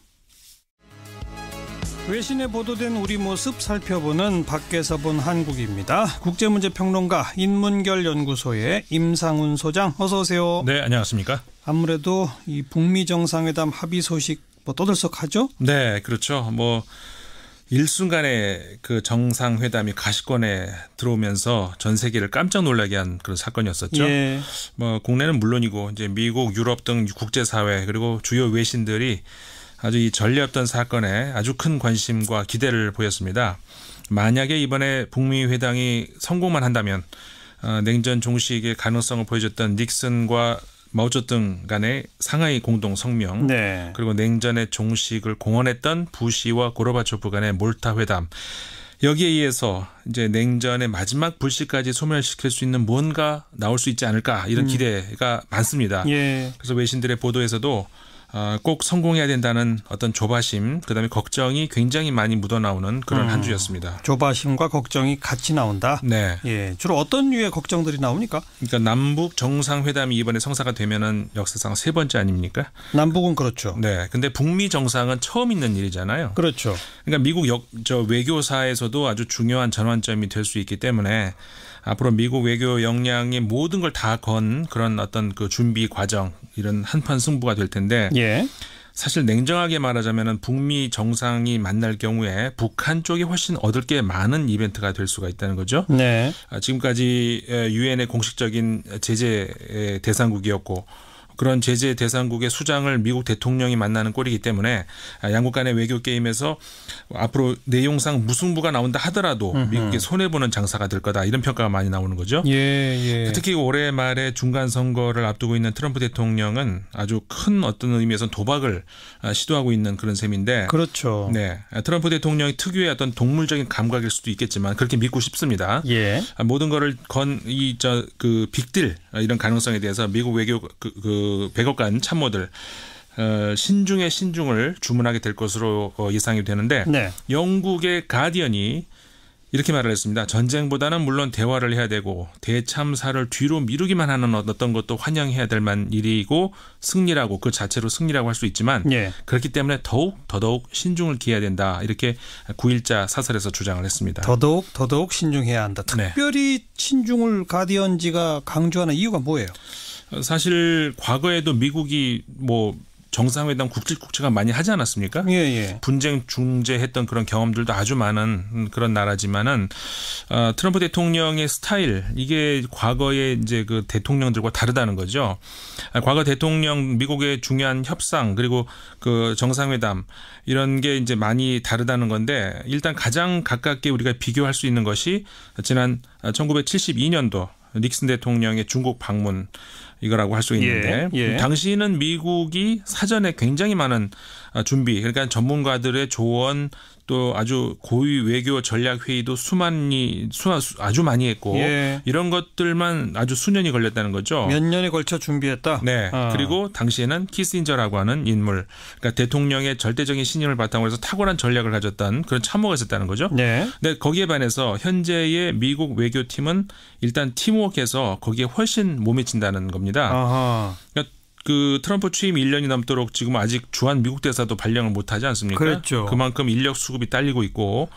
외신에 보도된 우리 모습 살펴보는 밖에서 본 한국입니다. 국제문제평론가 인문결연구소의 임상훈 소장 어서 오세요. 네, 안녕하십니까. 아무래도 이 북미 정상회담 합의 소식 떠들썩하죠? 네, 그렇죠. 일순간에 그 정상회담이 가시권에 들어오면서 전 세계를 깜짝 놀라게 한 그런 사건이었었죠. 예. 국내는 물론이고 이제 미국, 유럽 등 국제사회 그리고 주요 외신들이 아주 이 전례 없던 사건에 아주 큰 관심과 기대를 보였습니다. 만약에 이번에 북미 회담이 성공만 한다면 냉전 종식의 가능성을 보여줬던 닉슨과 마오쩌둥 간의 상하이 공동 성명 네. 그리고 냉전의 종식을 공언했던 부시와 고르바초프 간의 몰타 회담 여기에 의해서 이제 냉전의 마지막 불씨까지 소멸시킬 수 있는 뭔가 나올 수 있지 않을까 이런 기대가 많습니다. 예. 그래서 외신들의 보도에서도 꼭 성공해야 된다는 어떤 조바심, 그다음에 걱정이 굉장히 많이 묻어나오는 그런 한 주였습니다. 조바심과 걱정이 같이 나온다. 네. 예, 주로 어떤 류의 걱정들이 나옵니까? 그러니까 남북 정상회담이 이번에 성사가 되면은 역사상 3번째 아닙니까? 남북은 그렇죠. 네. 근데 북미 정상은 처음 있는 일이잖아요. 그렇죠. 그러니까 미국 외교사에서도 아주 중요한 전환점이 될 수 있기 때문에 앞으로 미국 외교 역량의 모든 걸 다 건 그런 어떤 그 준비 과정, 이런 한판 승부가 될 텐데 예. 사실 냉정하게 말하자면은 북미 정상이 만날 경우에 북한 쪽이 훨씬 얻을 게 많은 이벤트가 될 수가 있다는 거죠. 네. 지금까지 유엔의 공식적인 제재 대상국이었고 그런 제재 대상국의 수장을 미국 대통령이 만나는 꼴이기 때문에 양국 간의 외교 게임에서 앞으로 내용상 무승부가 나온다 하더라도 미국이 손해보는 장사가 될 거다, 이런 평가가 많이 나오는 거죠. 예. 특히 올해 말에 중간 선거를 앞두고 있는 트럼프 대통령은 아주 큰 어떤 의미에서 도박을 시도하고 있는 그런 셈인데. 그렇죠. 네, 트럼프 대통령이 특유의 어떤 동물적인 감각일 수도 있겠지만 그렇게 믿고 싶습니다. 예. 모든 거를 그 빅딜 이런 가능성에 대해서 미국 외교 백악관 참모들 신중의 신중을 주문하게 될 것으로 예상이 되는데 네. 영국의 가디언이 이렇게 말을 했습니다. 전쟁보다는 물론 대화를 해야 되고 대참사를 뒤로 미루기만 하는 어떤 것도 환영해야 될 만한 일이고 승리라고, 그 자체로 승리라고 할 수 있지만 예. 그렇기 때문에 더더욱 신중을 기해야 된다, 이렇게 9일자 사설에서 주장을 했습니다. 더더욱 신중해야 한다. 특별히 신중을 가디언지가 강조하는 이유가 뭐예요? 사실 과거에도 미국이 정상회담 국제가 많이 하지 않았습니까? 예. 분쟁 중재했던 그런 경험들도 아주 많은 그런 나라지만은 트럼프 대통령의 스타일, 이게 과거의 이제 그 대통령들과 다르다는 거죠. 과거 대통령 미국의 중요한 협상 그리고 그 정상회담 이런 게 이제 많이 다르다는 건데, 일단 가장 가깝게 우리가 비교할 수 있는 것이 지난 1972년도 닉슨 대통령의 중국 방문, 이거라고 할 수 있는데 당시는 미국이 사전에 굉장히 많은 준비, 그러니까 전문가들의 조언, 또 아주 고위 외교 전략 회의도 아주 많이 했고 이런 것들만 아주 수년이 걸렸다는 거죠. 몇 년에 걸쳐 준비했다. 네. 그리고 당시에는 키신저라고 하는 인물, 그러니까 대통령의 절대적인 신임을 바탕으로 해서 탁월한 전략을 가졌던 그런 참모가 있었다는 거죠. 네. 근데 거기에 반해서 현재의 미국 외교팀은 일단 팀워크에서 거기에 훨씬 못 미친다는 겁니다. 아하. 그러니까 그 트럼프 취임 1년이 넘도록 지금 아직 주한 미국 대사도 발령을 못하지 않습니까? 그렇죠. 그만큼 인력 수급이 딸리고 있고,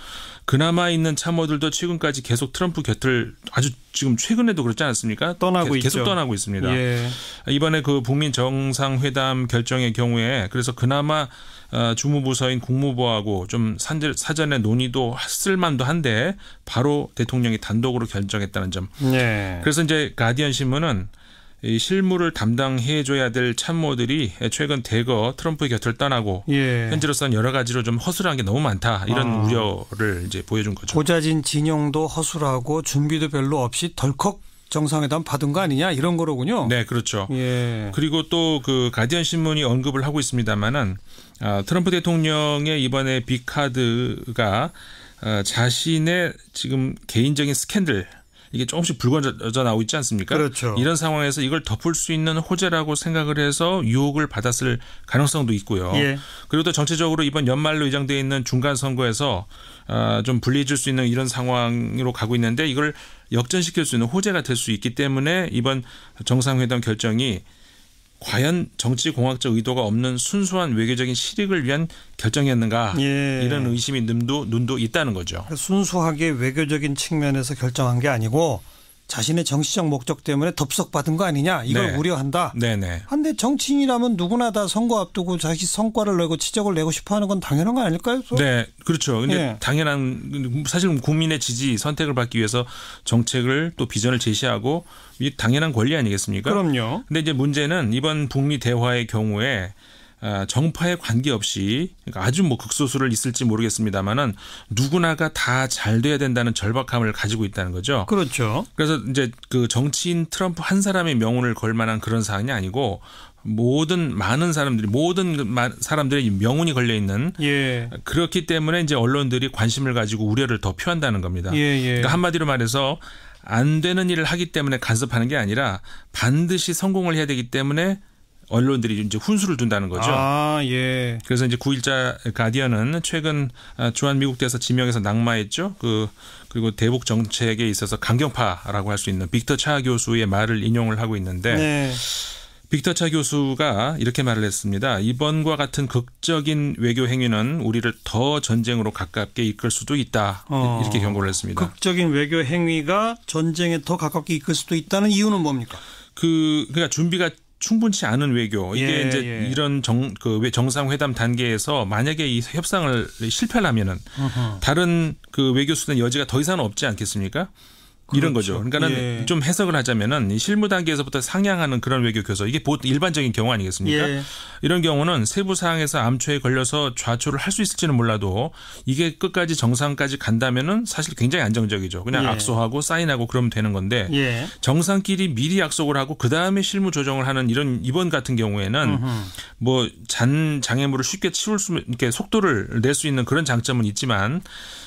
그나마 있는 참모들도 최근까지 계속 트럼프 곁을 아주 지금 최근에도 그렇지 않았습니까? 계속 떠나고 있습니다. 예. 이번에 그 북미 정상회담 결정의 경우에 그래서 그나마 주무부서인 국무부하고 좀 사전에 논의도 했을 만도 한데 바로 대통령이 단독으로 결정했다는 점. 네. 그래서 이제 가디언 신문은 이 실무를 담당해줘야 될 참모들이 최근 대거 트럼프의 곁을 떠나고 현재로서는 여러 가지로 좀 허술한 게 너무 많다, 이런 우려를 이제 보여준 거죠. 보좌진 진용도 허술하고 준비도 별로 없이 덜컥 정상회담 받은 거 아니냐, 이런 거로군요. 네, 그렇죠. 예. 그리고 또 그 가디언 신문이 언급을 하고 있습니다만은 트럼프 대통령의 이번에 빅카드가 자신의 지금 개인적인 스캔들, 이게 조금씩 불거져 나오고 있지 않습니까? 그렇죠. 이런 상황에서 이걸 덮을 수 있는 호재라고 생각을 해서 유혹을 받았을 가능성도 있고요. 예. 그리고 또 정치적으로 이번 연말로 예정되어 있는 중간 선거에서 좀 불리해질 수 있는 이런 상황으로 가고 있는데, 이걸 역전시킬 수 있는 호재가 될 수 있기 때문에 이번 정상회담 결정이 과연 정치공학적 의도가 없는 순수한 외교적인 실익을 위한 결정이었는가, 이런 의심이 눈도 있다는 거죠. 순수하게 외교적인 측면에서 결정한 게 아니고 자신의 정치적 목적 때문에 덥석받은 거 아니냐, 이걸 우려한다. 네네. 한데 정치인이라면 누구나 다 선거 앞두고 자기 성과를 내고 지적을 내고 싶어하는 건 당연한 거 아닐까요? 네, 그렇죠. 근데 당연한, 사실 국민의 지지, 선택을 받기 위해서 정책을 또 비전을 제시하고 이 당연한 권리 아니겠습니까? 그럼요. 근데 이제 문제는 이번 북미 대화의 경우에 정파에 관계없이, 그러니까 아주 극소수를 있을지 모르겠습니다만은 누구나가 다 잘 돼야 된다는 절박함을 가지고 있다는 거죠. 그렇죠. 그래서 이제 그 정치인 트럼프 한 사람의 명운을 걸 만한 그런 사안이 아니고 많은 사람들의 명운이 걸려 있는, 그렇기 때문에 이제 언론들이 관심을 가지고 우려를 더 표한다는 겁니다. 그러니까 한마디로 말해서 안 되는 일을 하기 때문에 간섭하는 게 아니라 반드시 성공을 해야 되기 때문에 언론들이 이제 훈수를 둔다는 거죠. 예. 그래서 이제 9일자 가디언은 최근 주한 미국 대사 지명에서 낙마했죠. 그리고 대북 정책에 있어서 강경파라고 할 수 있는 빅터 차 교수의 말을 인용을 하고 있는데 네. 빅터 차 교수가 이렇게 말을 했습니다. 이번과 같은 극적인 외교 행위는 우리를 더 전쟁으로 가깝게 이끌 수도 있다. 이렇게 경고를 했습니다. 극적인 외교 행위가 전쟁에 더 가깝게 이끌 수도 있다는 이유는 뭡니까? 그러니까 준비가 충분치 않은 외교. 이게 이제 이런 정상회담 단계에서 만약에 이 협상을 실패하면은 다른 그 외교 수단 여지가 더 이상은 없지 않겠습니까? 이런 거죠. 그러니까는 좀 해석을 하자면은 실무 단계에서부터 상향하는 그런 외교 교섭 이게 일반적인 경우 아니겠습니까? 이런 경우는 세부 사항에서 암초에 걸려서 좌초를 할 수 있을지는 몰라도 이게 끝까지 정상까지 간다면은 사실 굉장히 안정적이죠. 그냥 악수하고 사인하고 그러면 되는 건데 정상끼리 미리 약속을 하고 그 다음에 실무 조정을 하는 이번 같은 경우에는 뭐 장애물을 쉽게 치울 수 이렇게 속도를 낼 수 있는 그런 장점은 있지만.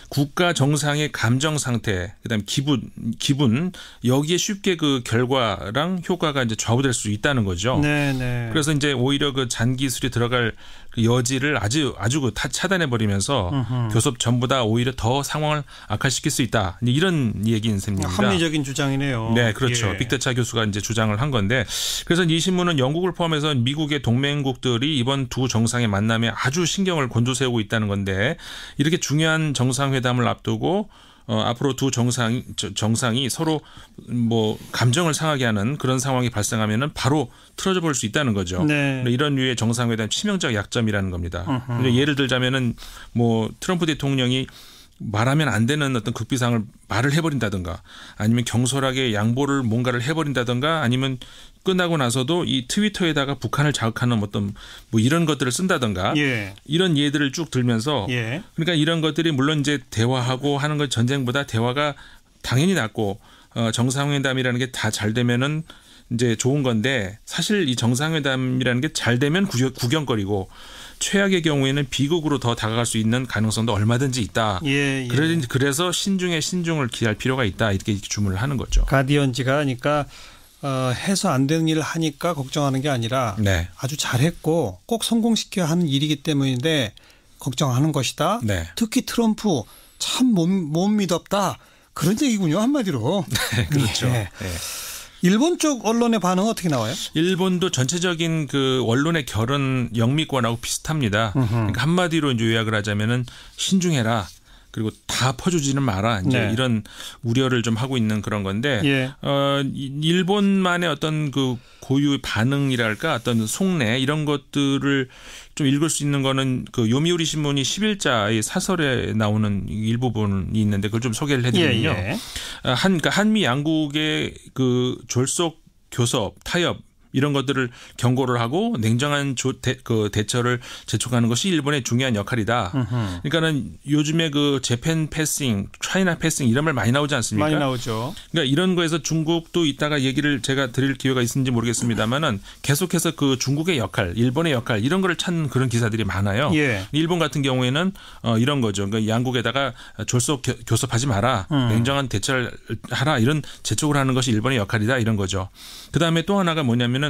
국가 정상의 감정 상태, 그다음에 기분 여기에 쉽게 그 결과랑 효과가 이제 좌우될 수 있다는 거죠. 네네. 그래서 이제 오히려 그 잔기술이 들어갈 그 여지를 아주 차단해 버리면서 교섭 전부 다 오히려 더 상황을 악화시킬 수 있다. 이런 얘기인 셈입니다. 합리적인 주장이네요. 네, 그렇죠. 빅터 차 교수가 이제 주장을 한 건데, 그래서 이 신문은 영국을 포함해서 미국의 동맹국들이 이번 두 정상의 만남에 아주 신경을 곤두세우고 있다는 건데, 이렇게 중요한 정상회담을 앞두고 앞으로 두 정상이 서로 뭐 감정을 상하게 하는 그런 상황이 발생하면은 바로 틀어져 볼 수 있다는 거죠. 네. 이런 류의 정상회담 치명적 약점이라는 겁니다. 예를 들자면은 뭐 트럼프 대통령이 말하면 안 되는 어떤 극비상을 말을 해버린다든가 아니면 경솔하게 양보를 뭔가를 해버린다든가 아니면 끝나고 나서도 이 트위터에다가 북한을 자극하는 어떤 뭐 이런 것들을 쓴다든가 이런 예들을 쭉 들면서 그러니까 이런 것들이 물론 이제 대화하고 하는 것 전쟁보다 대화가 당연히 낫고 정상회담이라는 게 다 잘 되면은 이제 좋은 건데 사실 이 정상회담이라는 게 잘 되면 구경거리고 최악의 경우에는 비극으로 더 다가갈 수 있는 가능성도 얼마든지 있다. 그래서 신중에 신중을 기할 필요가 있다. 이렇게 주문을 하는 거죠. 가디언지가 그러니까 해서 안 되는 일을 하니까 걱정하는 게 아니라 아주 잘했고 꼭 성공시켜야 하는 일이기 때문인데 걱정하는 것이다. 특히 트럼프 참 못 믿었다. 그런 얘기군요. 한마디로. 네, 그렇죠. 일본 쪽 언론의 반응은 어떻게 나와요? 일본도 전체적인 그 언론의 결은 영미권하고 비슷합니다. 그러니까 한마디로 이제 요약을 하자면은 신중해라. 그리고 다 퍼주지는 마라. 이제 이런 우려를 좀 하고 있는 그런 건데, 일본만의 어떤 그 고유의 반응이랄까 어떤 속내 이런 것들을 좀 읽을 수 있는 거는 그 요미우리 신문이 10일자의 사설에 나오는 일부분이 있는데 그걸 좀 소개를 해드리면요. 그러니까 한미 양국의 그 졸속 교섭, 타협 이런 것들을 경고를 하고 냉정한 그 대처를 재촉하는 것이 일본의 중요한 역할이다. 그러니까는 요즘에 그 재팬 패싱, 차이나 패싱 이런 말 많이 나오지 않습니까? 많이 나오죠. 그러니까 이런 거에서 중국도 이따가 얘기를 제가 드릴 기회가 있는지 모르겠습니다만은 계속해서 그 중국의 역할, 일본의 역할 이런 거를 찾는 그런 기사들이 많아요. 일본 같은 경우에는 이런 거죠. 그러니까 양국에다가 졸속 교섭하지 마라. 냉정한 대처를 하라. 이런 재촉을 하는 것이 일본의 역할이다. 이런 거죠. 그다음에 또 하나가 뭐냐면은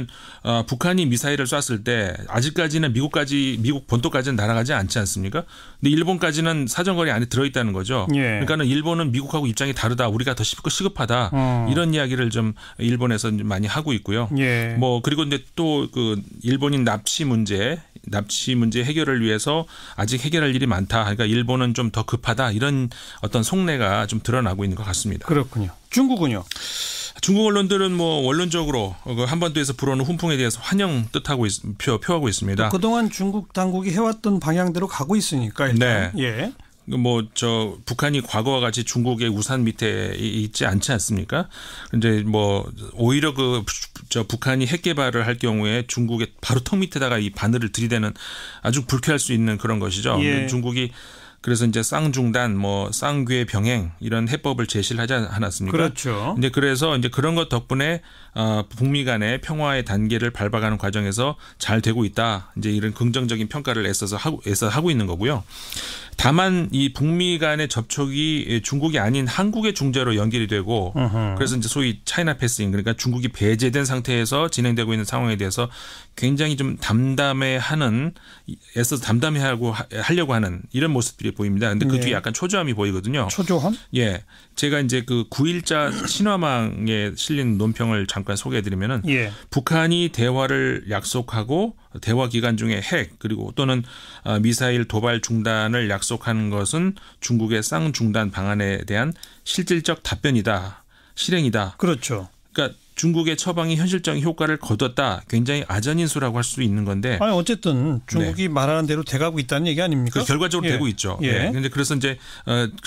북한이 미사일을 쐈을 때 아직까지는 미국 본토까지는 날아가지 않지 않습니까? 근데 일본까지는 사정거리 안에 들어있다는 거죠. 그러니까는 일본은 미국하고 입장이 다르다. 우리가 더 시급하다. 이런 이야기를 좀 일본에서 많이 하고 있고요. 뭐 그리고 근데 또 그 일본인 납치 문제 해결을 위해서 아직 해결할 일이 많다. 그러니까 일본은 좀 더 급하다. 이런 어떤 속내가 좀 드러나고 있는 것 같습니다. 그렇군요. 중국은요? 중국 언론들은 뭐 원론적으로 한반도에서 불어오는 훈풍에 대해서 환영 뜻하고 표하고 있습니다. 그동안 중국 당국이 해왔던 방향대로 가고 있으니까 일단. 뭐 북한이 과거와 같이 중국의 우산 밑에 있지 않지 않습니까? 이제 뭐 오히려 북한이 핵 개발을 할 경우에 중국의 바로 턱 밑에다가 이 바늘을 들이대는 아주 불쾌할 수 있는 그런 것이죠. 중국이 그래서 이제 쌍중단, 뭐 쌍괴 병행 이런 해법을 제시를 하지 않았습니까? 그렇죠. 이제 그래서 이제 그런 것 덕분에 북미 간의 평화의 단계를 밟아가는 과정에서 잘 되고 있다. 이제 이런 긍정적인 평가를 애써 하고 있는 거고요. 다만 이 북미 간의 접촉이 중국이 아닌 한국의 중재로 연결이 되고 그래서 이제 소위 차이나 패싱 그러니까 중국이 배제된 상태에서 진행되고 있는 상황에 대해서 굉장히 좀 애써서 담담해하려고 하는 이런 모습들이 보입니다. 근데 그 뒤에 약간 초조함이 보이거든요. 초조함? 예. 제가 이제 그 9일자 신화망에 실린 논평을 잠깐 소개해드리면은 북한이 대화를 약속하고 대화 기간 중에 핵 그리고 또는 미사일 도발 중단을 약속하는 것은 중국의 쌍중단 방안에 대한 실질적 답변이다. 실행이다. 그렇죠. 그러니까 중국의 처방이 현실적인 효과를 거뒀다. 굉장히 아전인수라고 할 수 있는 건데. 아니 어쨌든 중국이 말하는 대로 돼가고 있다는 얘기 아닙니까? 결과적으로 되고 있죠. 그런데 그래서 이제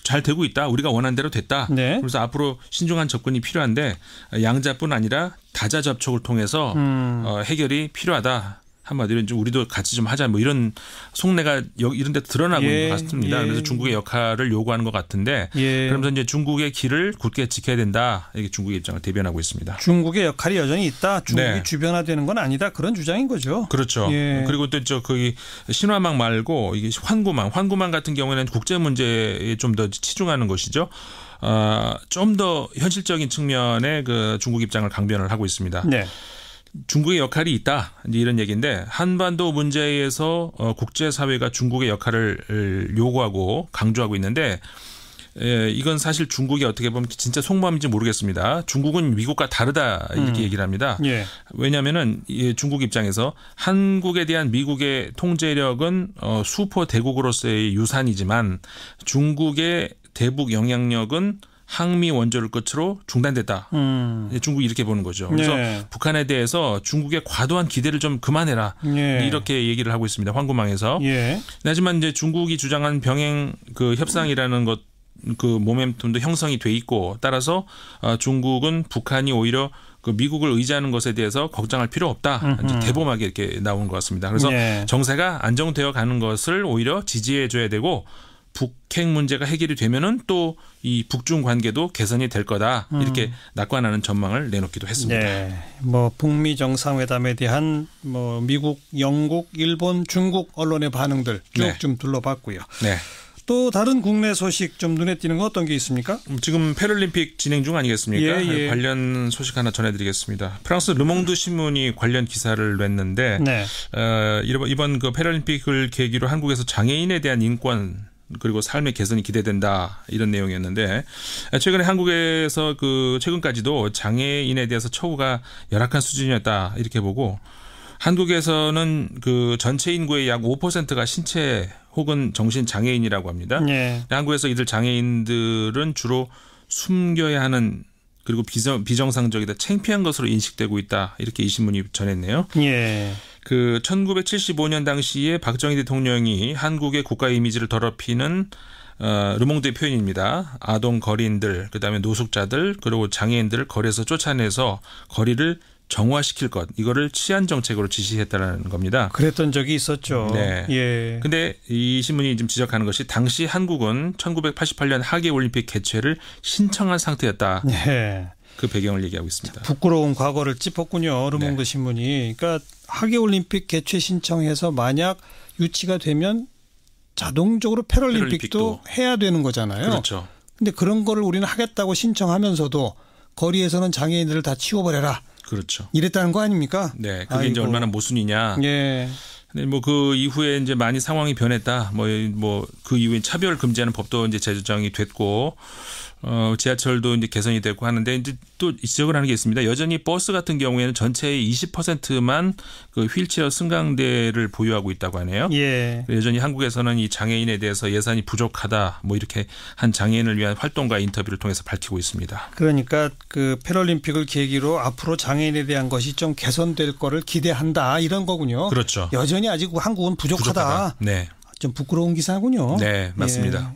잘 되고 있다. 우리가 원하는 대로 됐다. 그래서 앞으로 신중한 접근이 필요한데 양자뿐 아니라 다자 접촉을 통해서 해결이 필요하다. 한마디로 좀 우리도 같이 좀 하자 뭐 이런 속내가 이런 데 드러나고 있는 것 같습니다. 그래서 중국의 역할을 요구하는 것 같은데 그러면서 이제 중국의 길을 굳게 지켜야 된다. 이게 중국의 입장을 대변하고 있습니다. 중국의 역할이 여전히 있다. 중국이 주변화되는 건 아니다. 그런 주장인 거죠. 그렇죠. 그리고 또 그 신화망 말고 이게 환구망 같은 경우에는 국제 문제에 좀 더 치중하는 것이죠. 좀 더 현실적인 측면의 그 중국 입장을 강변을 하고 있습니다. 중국의 역할이 있다. 이런 얘기인데 한반도 문제에서 국제사회가 중국의 역할을 요구하고 강조하고 있는데 이건 사실 중국이 어떻게 보면 진짜 속마음인지 모르겠습니다. 중국은 미국과 다르다 이렇게 얘기를 합니다. 왜냐하면은 중국 입장에서 한국에 대한 미국의 통제력은 수포 대국으로서의 유산이지만 중국의 대북 영향력은 항미 원조를 끝으로 중단됐다. 중국이 이렇게 보는 거죠. 그래서 북한에 대해서 중국의 과도한 기대를 좀 그만해라. 이렇게 얘기를 하고 있습니다. 환구망에서. 하지만 이제 중국이 주장한 병행 그 협상이라는 것 그 모멘텀도 형성이 돼 있고 따라서 중국은 북한이 오히려 그 미국을 의지하는 것에 대해서 걱정할 필요 없다. 이제 대범하게 이렇게 나온 것 같습니다. 그래서 정세가 안정되어 가는 것을 오히려 지지해 줘야 되고 북핵 문제가 해결이 되면은 또 이 북중 관계도 개선이 될 거다. 이렇게 낙관하는 전망을 내놓기도 했습니다. 뭐 북미 정상회담에 대한 뭐 미국, 영국, 일본, 중국 언론의 반응들 쭉 좀 둘러봤고요. 또 다른 국내 소식 좀 눈에 띄는 거 어떤 게 있습니까? 지금 패럴림픽 진행 중 아니겠습니까? 관련 소식 하나 전해드리겠습니다. 프랑스 르몽드 신문이 관련 기사를 냈는데 이번 그 패럴림픽을 계기로 한국에서 장애인에 대한 인권 그리고 삶의 개선이 기대된다 이런 내용이었는데 최근에 한국에서 그 최근까지도 장애인에 대해서 처우가 열악한 수준이었다 이렇게 보고 한국에서는 그 전체 인구의 약 5%가 신체 혹은 정신 장애인이라고 합니다. 한국에서 이들 장애인들은 주로 숨겨야 하는 그리고 비정상적이다 창피한 것으로 인식되고 있다 이렇게 이 신문이 전했네요. 그 1975년 당시에 박정희 대통령이 한국의 국가 이미지를 더럽히는 르몽드의 표현입니다. 아동 거리인들 그다음에 노숙자들 그리고 장애인들을 거리에서 쫓아내서 거리를 정화시킬 것 이거를 치안 정책으로 지시했다는 겁니다. 그랬던 적이 있었죠. 근데 이 신문이 좀 지적하는 것이 당시 한국은 1988년 하계 올림픽 개최를 신청한 상태였다. 그 배경을 얘기하고 있습니다. 부끄러운 과거를 짚었군요. 르몽드 신문이. 그러니까 하계 올림픽 개최 신청해서 만약 유치가 되면 자동적으로 패럴림픽도 해야 되는 거잖아요. 그렇죠. 근데 그런 거를 우리는 하겠다고 신청하면서도 거리에서는 장애인들을 다 치워버려라. 그렇죠. 이랬다는 거 아닙니까? 그게 이제 얼마나 모순이냐. 근데 뭐 그 이후에 이제 많이 상황이 변했다. 뭐 그 이후에 차별 금지하는 법도 이제 제정이 됐고 지하철도 이제 개선이 되고 하는데 이제 또 지적을 하는 게 있습니다. 여전히 버스 같은 경우에는 전체의 20%만 그 휠체어 승강대를 보유하고 있다고 하네요. 여전히 한국에서는 이 장애인에 대해서 예산이 부족하다. 뭐 이렇게 한 장애인을 위한 활동과 인터뷰를 통해서 밝히고 있습니다. 그러니까 그 패럴림픽을 계기로 앞으로 장애인에 대한 것이 좀 개선될 거를 기대한다 이런 거군요. 그렇죠. 여전히 아직 한국은 부족하다. 좀 부끄러운 기사군요. 맞습니다.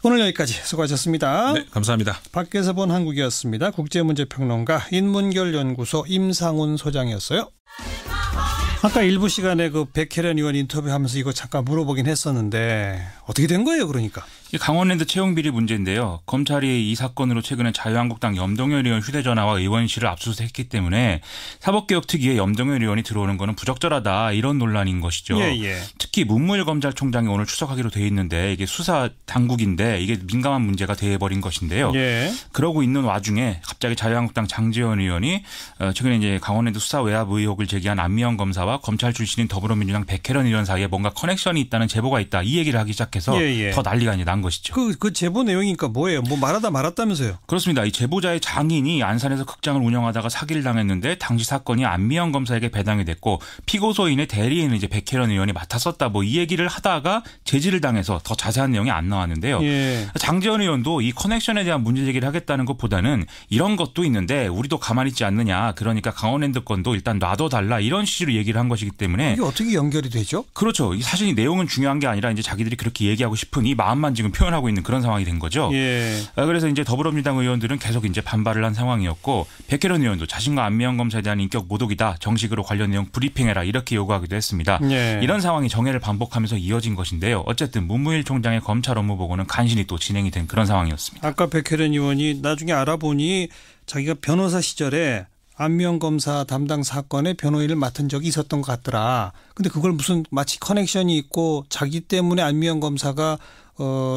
오늘 여기까지 수고하셨습니다. 감사합니다. 밖에서 본 한국이었습니다. 국제문제평론가 인문결연구소 임상훈 소장이었어요. 아까 일부 시간에 그 백혜련 의원 인터뷰하면서 이거 잠깐 물어보긴 했었는데 어떻게 된 거예요, 그러니까? 강원랜드 채용 비리 문제인데요. 검찰이 이 사건으로 최근에 자유한국당 염동열 의원 휴대전화와 의원실을 압수수색했기 때문에 사법개혁특위에 염동열 의원이 들어오는 거는 부적절하다 이런 논란인 것이죠. 특히 문무일 검찰총장이 오늘 출석하기로 돼 있는데 이게 수사 당국인데 이게 민감한 문제가 돼버린 것인데요. 그러고 있는 와중에 갑자기 자유한국당 장제원 의원이 최근에 이제 강원랜드 수사 외압 의혹을 제기한 안미영 검사와 검찰 출신인 더불어민주당 백혜련 의원 사이에 뭔가 커넥션이 있다는 제보가 있다 이 얘기를 하기 시작해서 더 난리가 난 것이죠. 그 제보 내용이니까 뭐예요? 뭐 말하다 말았다면서요? 그렇습니다. 이 제보자의 장인이 안산에서 극장을 운영하다가 사기를 당했는데 당시 사건이 안미영 검사에게 배당이 됐고 피고소인의 대리인은 이제 백혜련 의원이 맡았었다 뭐 이 얘기를 하다가 제지를 당해서 더 자세한 내용이 안 나왔는데요. 장제원 의원도 이 커넥션에 대한 문제 제기를 하겠다는 것보다는 이런 것도 있는데 우리도 가만히 있지 않느냐. 그러니까 강원랜드 건도 일단 놔둬달라 이런 취지로 얘기를 한 것이기 때문에 이게 어떻게 연결이 되죠? 그렇죠. 사실 이 내용은 중요한 게 아니라 이제 자기들이 그렇게 얘기하고 싶은 이 마음만 지금 표현하고 있는 그런 상황이 된 거죠. 그래서 이제 더불어민주당 의원들은 계속 이제 반발을 한 상황이었고 백혜련 의원도 자신과 안미영 검사에 대한 인격 모독이다. 정식으로 관련 내용 브리핑해라 이렇게 요구하기도 했습니다. 이런 상황이 정해를 반복하면서 이어진 것인데요. 어쨌든 문무일 총장의 검찰 업무 보고는 간신히 또 진행이 된 그런 상황이었습니다. 아까 백혜련 의원이 나중에 알아보니 자기가 변호사 시절에 안미영 검사 담당 사건의 변호인을 맡은 적이 있었던 것 같더라. 근데 그걸 무슨 마치 커넥션이 있고 자기 때문에 안미영 검사가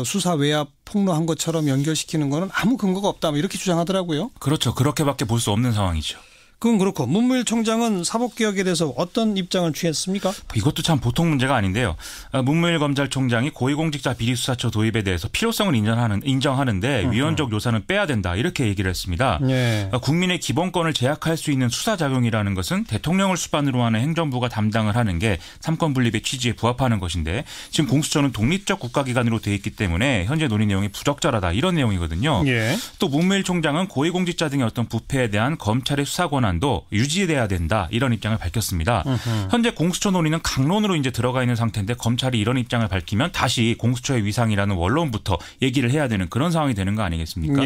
수사 외압 폭로한 것처럼 연결시키는 거는 아무 근거가 없다. 이렇게 주장하더라고요. 그렇죠. 그렇게밖에 볼 수 없는 상황이죠. 그건 그렇고 문무일 총장은 사법개혁에 대해서 어떤 입장을 취했습니까? 이것도 참 보통 문제가 아닌데요. 문무일 검찰총장이 고위공직자 비리수사처 도입에 대해서 필요성을 인정하는데 위헌적 요사는 빼야 된다 이렇게 얘기를 했습니다. 국민의 기본권을 제약할 수 있는 수사작용이라는 것은 대통령을 수반으로 하는 행정부가 담당을 하는 게 삼권분립의 취지에 부합하는 것인데 지금 공수처는 독립적 국가기관으로 돼 있기 때문에 현재 논의 내용이 부적절하다 이런 내용이거든요. 또 문무일 총장은 고위공직자 등의 어떤 부패에 대한 검찰의 수사 권한도 유지돼야 된다 이런 입장을 밝혔습니다. 현재 공수처 논의는 강론으로 이제 들어가 있는 상태인데 검찰이 이런 입장을 밝히면 다시 공수처의 위상이라는 원론부터 얘기를 해야 되는 그런 상황이 되는 거 아니겠습니까?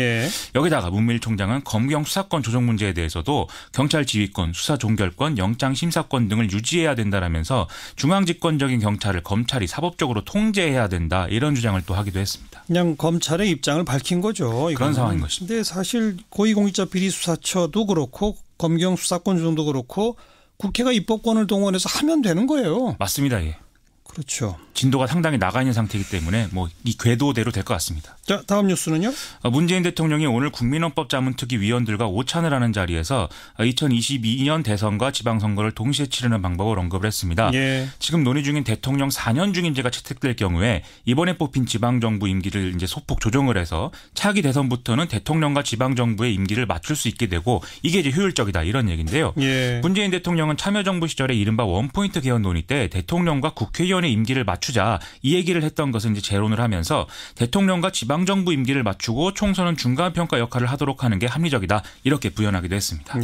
여기다가 문무일 총장은 검경 수사권 조정 문제에 대해서도 경찰 지휘권, 수사 종결권, 영장 심사권 등을 유지해야 된다라면서 중앙집권적인 경찰을 검찰이 사법적으로 통제해야 된다 이런 주장을 또 하기도 했습니다. 그냥 검찰의 입장을 밝힌 거죠. 이거는. 그런 상황인 것입니다. 근데 사실 고위공직자 비리수사처도 그렇고 검경 수사권 조정도 그렇고 국회가 입법권을 동원해서 하면 되는 거예요. 맞습니다. 예. 그렇죠. 진도가 상당히 나가 있는 상태이기 때문에 뭐 이 궤도대로 될 것 같습니다. 자, 다음 뉴스는요? 문재인 대통령이 오늘 국민헌법자문특위 위원들과 오찬을 하는 자리에서 2022년 대선과 지방선거를 동시에 치르는 방법을 언급을 했습니다. 지금 논의 중인 대통령 4년 중임제가 채택될 경우에 이번에 뽑힌 지방정부 임기를 이제 소폭 조정을 해서 차기 대선부터는 대통령과 지방정부의 임기를 맞출 수 있게 되고 이게 이제 효율적이다 이런 얘기인데요. 문재인 대통령은 참여정부 시절에 이른바 원포인트 개헌 논의 때 대통령과 국회의원의 임기를 맞추자 이 얘기를 했던 것은 이제 재론을 하면서 대통령과 지방정부 임기를 맞추고 총선은 중간평가 역할을 하도록 하는 게 합리적이다 이렇게 부연하기도 했습니다.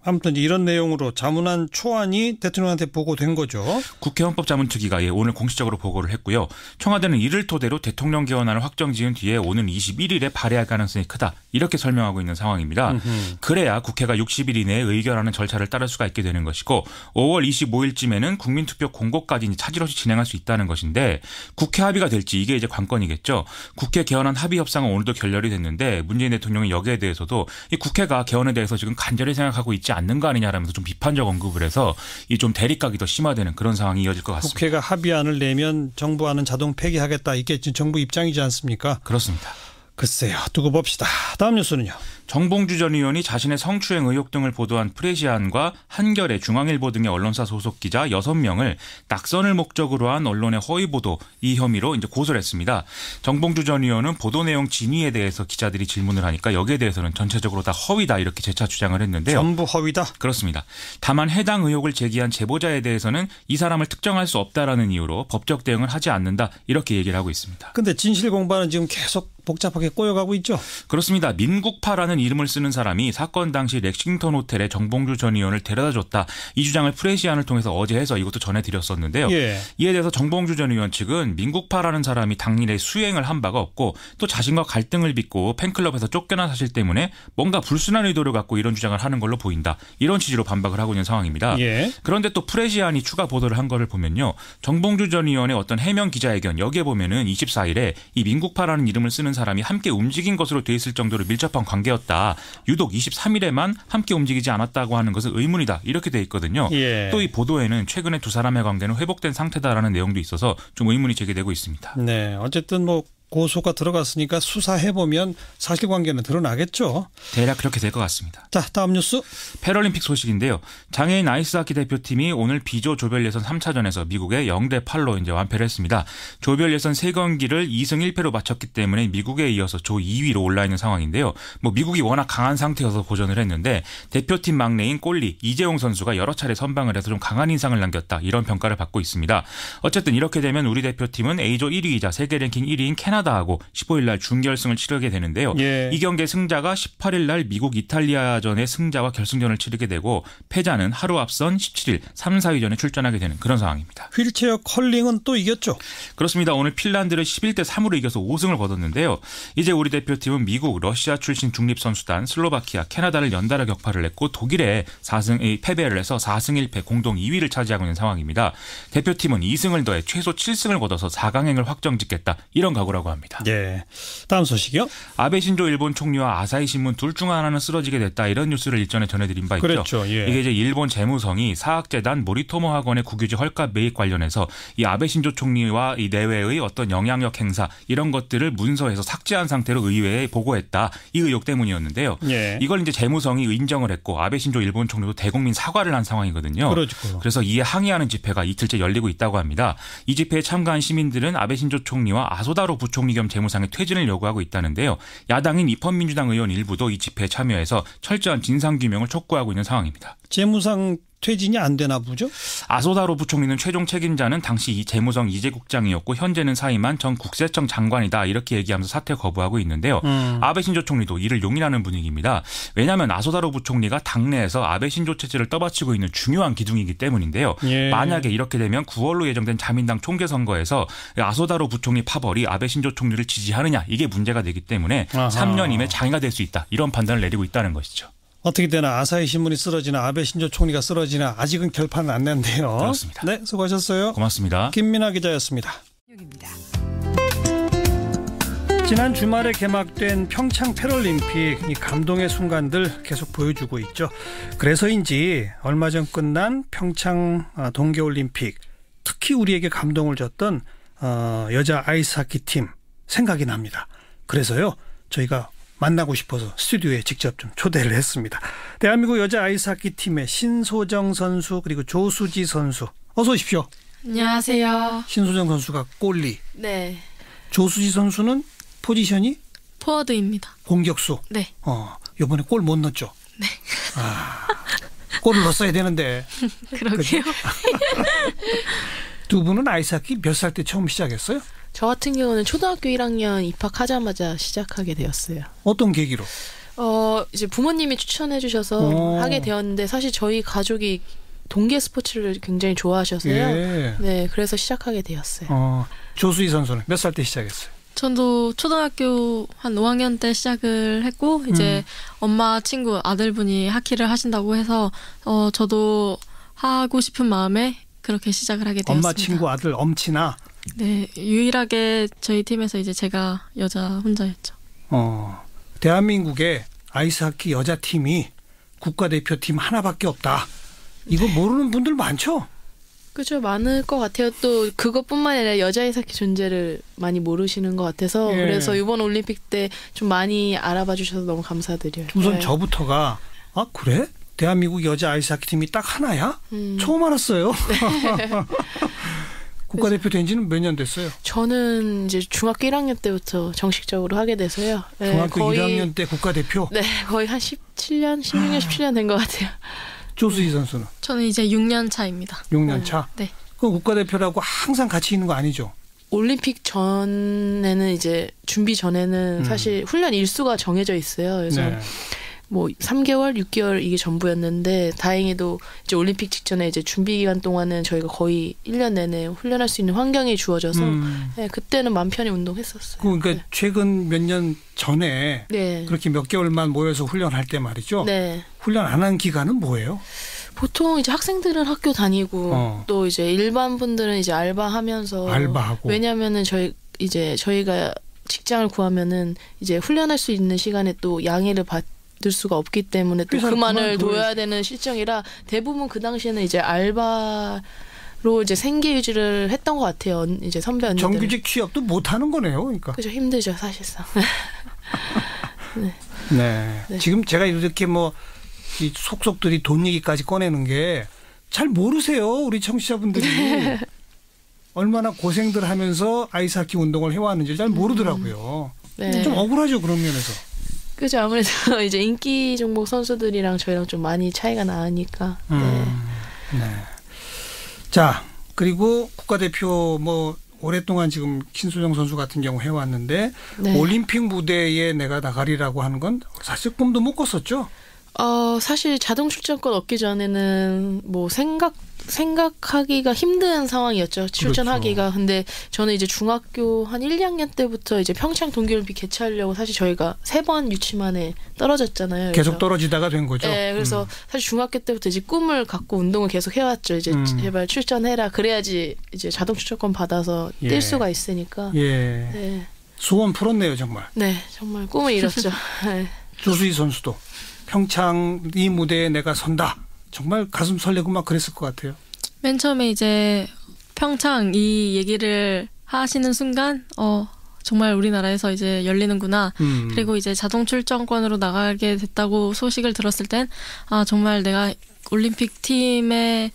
아무튼 이런 내용으로 자문안 초안이 대통령한테 보고된 거죠. 국회 헌법자문특위가 오늘 공식적으로 보고를 했고요. 청와대는 이를 토대로 대통령 개헌안을 확정 지은 뒤에 오는 21일에 발의할 가능성이 크다 이렇게 설명하고 있는 상황입니다. 그래야 국회가 60일 이내에 의결하는 절차를 따를 수가 있게 되는 것이고 5월 25일쯤에는 국민투표 공고까지 차질 없이 진행할 수 있다는 것인데 국회 합의가 될지 이게 이제 관건이겠죠. 국회 개헌안 합의 협상은 오늘도 결렬이 됐는데 문재인 대통령이 여기에 대해서도 이 국회가 개헌에 대해서 지금 간절히 생각하고 있지 않는 거 아니냐라면서 좀 비판적 언급을 해서 이 좀 대립각이 더 심화되는 그런 상황이 이어질 것 같습니다. 국회가 합의안을 내면 정부안은 자동 폐기하겠다 이게 지금 정부 입장이지 않습니까? 그렇습니다. 글쎄요. 두고 봅시다. 다음 뉴스는요. 정봉주 전 의원이 자신의 성추행 의혹 등을 보도한 프레시안과 한겨레, 중앙일보 등의 언론사 소속 기자 6명을 낙선을 목적으로 한 언론의 허위 보도 이 혐의로 이제 고소를 했습니다. 정봉주 전 의원은 보도 내용 진위에 대해서 기자들이 질문을 하니까 여기에 대해서는 전체적으로 다 허위다 이렇게 재차 주장을 했는데요. 전부 허위다? 그렇습니다. 다만 해당 의혹을 제기한 제보자에 대해서는 이 사람을 특정할 수 없다라는 이유로 법적 대응을 하지 않는다 이렇게 얘기를 하고 있습니다. 그런데 진실 공방은 지금 계속 복잡하게 꼬여가고 있죠. 그렇습니다. 민국파라는 이름을 쓰는 사람이 사건 당시 렉싱턴 호텔에 정봉주 전 의원을 데려다줬다. 이 주장을 프레시안을 통해서 어제 해서 이것도 전해드렸었는데요. 예. 이에 대해서 정봉주 전 의원 측은 민국파라는 사람이 당일에 수행을 한 바가 없고 또 자신과 갈등을 빚고 팬클럽에서 쫓겨난 사실 때문에 뭔가 불순한 의도를 갖고 이런 주장을 하는 걸로 보인다. 이런 취지로 반박을 하고 있는 상황입니다. 예. 그런데 또 프레시안이 추가 보도를 한 거를 보면요. 정봉주 전 의원의 어떤 해명 기자회견 여기에 보면은 24일에 이 민국파라는 이름을 쓰는 사람이 함께 움직인 것으로 돼 있을 정도로 밀접한 관계였다. 유독 23일에만 함께 움직이지 않았다고 하는 것은 의문이다. 이렇게 돼 있거든요. 예. 또 이 보도에는 최근에 두 사람의 관계는 회복된 상태다라는 내용도 있어서 좀 의문이 제기되고 있습니다. 네, 어쨌든 뭐 고소가 들어갔으니까 수사해보면 사실관계는 드러나겠죠. 대략 그렇게 될 것 같습니다. 자, 다음 뉴스. 패럴림픽 소식인데요. 장애인 아이스하키 대표팀이 오늘 B조 조별 예선 3차전에서 미국의 0대8로 이제 완패를 했습니다. 조별 예선 3경기를 2승 1패로 마쳤기 때문에 미국에 이어서 조 2위로 올라 있는 상황인데요. 뭐 미국이 워낙 강한 상태여서 고전을 했는데 대표팀 막내인 꼴리 이재용 선수가 여러 차례 선방을 해서 좀 강한 인상을 남겼다. 이런 평가를 받고 있습니다. 어쨌든 이렇게 되면 우리 대표팀은 A조 1위이자 세계 랭킹 1위인 캐나다하고 15일 날 준결승을 치르게 되는데요. 예. 이 경기의 승자가 18일 날 미국 이탈리아전의 승자와 결승전을 치르게 되고 패자는 하루 앞선 17일 3, 4위전에 출전하게 되는 그런 상황입니다. 휠체어 컬링은 또 이겼죠? 그렇습니다. 오늘 핀란드를 11대 3으로 이겨서 5승을 거뒀는데요. 이제 우리 대표팀은 미국, 러시아 출신 중립선수단, 슬로바키아, 캐나다를 연달아 격파를 했고 독일에 패배를 해서 4승 1패 공동 2위를 차지하고 있는 상황입니다. 대표팀은 2승을 더해 최소 7승을 거둬서 4강행을 확정짓겠다. 이런 각오라고 합니다. 예. 다음 소식이요. 아베 신조 일본 총리와 아사히 신문 둘 중 하나는 쓰러지게 됐다. 이런 뉴스를 일전에 전해드린 바 있죠. 그렇죠. 예. 이게 이제 일본 재무성이 사학재단 모리토모 학원의 국유지 헐값 매입 관련해서 이 아베 신조 총리와 이 내외의 어떤 영향력 행사 이런 것들을 문서에서 삭제한 상태로 의회에 보고했다. 이 의혹 때문이었는데요. 예. 이걸 이제 재무성이 인정을 했고 아베 신조 일본 총리도 대국민 사과를 한 상황이거든요. 그렇죠. 그래서 이에 항의하는 집회가 이틀째 열리고 있다고 합니다. 이 집회에 참가한 시민들은 아베 신조 총리와 아소다로 부총리 겸 재무상의 퇴진을 요구하고 있다는데요. 야당인 입헌민주당 의원 일부도 이 집회에 참여해서 철저한 진상규명을 촉구하고 있는 상황입니다. 재무상 퇴진이 안 되나 보죠? 아소다로 부총리는 최종 책임자는 당시 이 재무성 이재국장이었고 현재는 사임한 전 국세청 장관이다 이렇게 얘기하면서 사퇴 거부하고 있는데요. 아베 신조 총리도 이를 용인하는 분위기입니다. 왜냐하면 아소다로 부총리가 당내에서 아베 신조 체제를 떠받치고 있는 중요한 기둥이기 때문인데요. 예. 만약에 이렇게 되면 9월로 예정된 자민당 총재선거에서 아소다로 부총리 파벌이 아베 신조 총리를 지지하느냐 이게 문제가 되기 때문에 아하. 3년 이내 장애가 될 수 있다. 이런 판단을 내리고 있다는 것이죠. 어떻게 되나 아사히 신문이 쓰러지나 아베 신조 총리가 쓰러지나 아직은 결판은 안 냈는데요. 그렇습니다. 네, 수고하셨어요. 고맙습니다. 김민아 기자였습니다. 지난 주말에 개막된 평창 패럴림픽 이 감동의 순간들 계속 보여주고 있죠. 그래서인지 얼마 전 끝난 평창 동계올림픽 특히 우리에게 감동을 줬던 여자 아이스하키 팀 생각이 납니다. 그래서요 저희가 만나고 싶어서 스튜디오에 직접 좀 초대를 했습니다. 대한민국 여자 아이스하키 팀의 신소정 선수 그리고 조수지 선수 어서 오십시오. 안녕하세요. 신소정 선수가 골리. 네. 조수지 선수는 포지션이? 포워드입니다. 공격수. 네. 이번에 골 못 넣었죠? 네. 골을 넣었어야 되는데. 그러게요. 두 분은 아이스하키 몇 살 때 처음 시작했어요? 저 같은 경우는 초등학교 1학년 입학하자마자 시작하게 되었어요. 어떤 계기로? 이제 부모님이 추천해 주셔서 하게 되었는데 사실 저희 가족이 동계 스포츠를 굉장히 좋아하셔서요. 예. 네, 그래서 시작하게 되었어요. 조수희 선수는 몇 살 때 시작했어요? 저도 초등학교 한 5학년 때 시작을 했고 이제 엄마 친구 아들분이 하키를 하신다고 해서 저도 하고 싶은 마음에 그렇게 시작을 하게 되었습니다. 엄마 친구 아들 엄친아? 네, 유일하게 저희 팀에서 이제 제가 여자 혼자였죠. 대한민국의 아이스하키 여자팀이 국가대표팀 하나밖에 없다. 이거 네. 모르는 분들 많죠? 그렇죠. 많을 것 같아요. 또 그것뿐만 아니라 여자 아이스하키 존재를 많이 모르시는 것 같아서 예. 그래서 이번 올림픽 때 좀 많이 알아봐 주셔서 너무 감사드려요. 우선 네. 저부터가 그래? 대한민국 여자 아이스하키 팀이 딱 하나야? 처음 알았어요. 네. 국가대표 된 지는 몇 년 됐어요? 저는 이제 중학교 1학년 때부터 정식적으로 하게 돼서요. 네, 중학교 거의, 1학년 때 국가대표? 네. 거의 한 16년, 17년 된 것 같아요. 조수희 선수는? 저는 이제 6년 차입니다. 6년 차? 네. 그럼 국가대표라고 항상 같이 있는 거 아니죠? 올림픽 전에는 이제 준비 전에는 사실 훈련 일수가 정해져 있어요. 그래서 네. 뭐 3개월, 6개월 이게 전부였는데 다행히도 이제 올림픽 직전에 이제 준비 기간 동안은 저희가 거의 1년 내내 훈련할 수 있는 환경이 주어져서 네, 그때는 마음 편히 운동했었어요. 그러니까 네. 최근 몇 년 전에 네. 그렇게 몇 개월만 모여서 훈련할 때 말이죠. 네. 훈련 안 한 기간은 뭐예요? 보통 이제 학생들은 학교 다니고 또 이제 일반 분들은 이제 알바하면서 알바하고 왜냐하면은 저희가 직장을 구하면은 이제 훈련할 수 있는 시간에 또 양해를 받을 수가 없기 때문에 또 그만을 둬야 되는 실정이라 대부분 그 당시에는 이제 알바로 이제 생계 유지를 했던 것 같아요. 이제 선배 언니들 정규직 취업도 못 하는 거네요, 그러니까. 그죠, 힘들죠 사실상. 네. 네. 네. 지금 제가 이렇게 뭐 이 속속들이 돈 얘기까지 꺼내는 게 잘 모르세요, 우리 청취자분들이. 얼마나 고생들 하면서 아이스하키 운동을 해왔는지 잘 모르더라고요. 네. 좀 억울하죠, 그런 면에서. 그죠, 아무래도 이제 인기 종목 선수들이랑 저희랑 좀 많이 차이가 나니까. 네. 네. 자, 그리고 국가대표 뭐 오랫동안 지금 신수정 선수 같은 경우 해왔는데 네. 올림픽 무대에 내가 나가리라고 하는 건 사실 꿈도 못 꿨었죠? 사실 자동 출전권 얻기 전에는 뭐 생각하기가 힘든 상황이었죠. 출전하기가. 그렇죠. 근데 저는 이제 중학교 한 1, 2학년 때부터 이제 평창 동계올림픽 개최하려고 사실 저희가 3번 유치만에 떨어졌잖아요. 계속 떨어지다가 된 거죠. 네, 그래서 사실 중학교 때부터 이제 꿈을 갖고 운동을 계속 해왔죠. 이제 제발 출전해라. 그래야지 이제 자동 출전권 받아서 뛸 수가 있으니까. 예. 네. 소원 풀었네요, 정말. 네, 정말 꿈을 이뤘죠. 네. 조수희 선수도 평창 이 무대에 내가 선다. 정말 가슴 설레고 막 그랬을 것 같아요. 맨 처음에 이제 평창 이 얘기를 하시는 순간 정말 우리나라에서 이제 열리는구나. 그리고 이제 자동 출전권으로 나가게 됐다고 소식을 들었을 땐 정말 내가 올림픽 팀의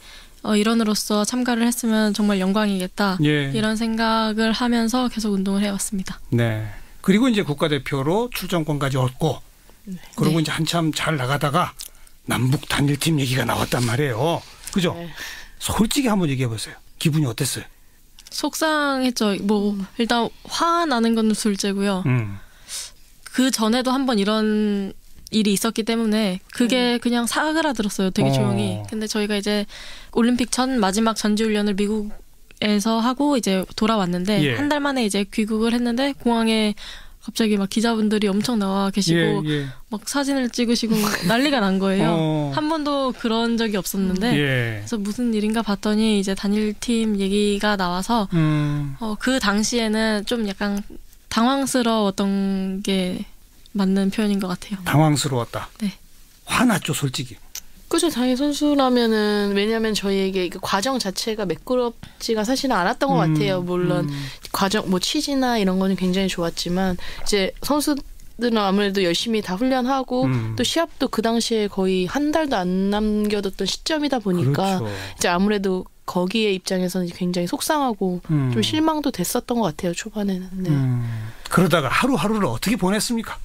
일원으로서 참가를 했으면 정말 영광이겠다. 예. 이런 생각을 하면서 계속 운동을 해왔습니다. 네. 그리고 이제 국가대표로 출전권까지 얻고 그리고 네. 이제 한참 잘 나가다가 남북 단일팀 얘기가 나왔단 말이에요. 그죠? 네. 솔직히 한번 얘기해 보세요. 기분이 어땠어요? 속상했죠. 뭐 일단 화나는 건 둘째고요. 그 전에도 한번 이런 일이 있었기 때문에 그게 그냥 사그라들었어요. 되게 조용히. 근데 저희가 이제 올림픽 전 마지막 전지훈련을 미국에서 하고 이제 돌아왔는데 예. 한 달 만에 이제 귀국을 했는데 공항에 갑자기 막 기자분들이 엄청 나와 계시고 막 사진을 찍으시고 난리가 난 거예요. 한 번도 그런 적이 없었는데 그래서 무슨 일인가 봤더니 이제 단일팀 얘기가 나와서 그 당시에는 좀 약간 당황스러웠던 게 맞는 표현인 것 같아요. 당황스러웠다. 네. 화났죠, 솔직히. 그죠. 당연히 선수라면은 왜냐하면 저희에게 그 과정 자체가 매끄럽지가 사실은 않았던 것 같아요. 물론 과정 뭐 취지나 이런 거는 굉장히 좋았지만 이제 선수들은 아무래도 열심히 다 훈련하고 또 시합도 그 당시에 거의 한 달도 안 남겨뒀던 시점이다 보니까 그렇죠. 이제 아무래도 거기에 입장에서는 굉장히 속상하고 좀 실망도 됐었던 것 같아요. 초반에는. 네. 그러다가 하루하루를 어떻게 보냈습니까?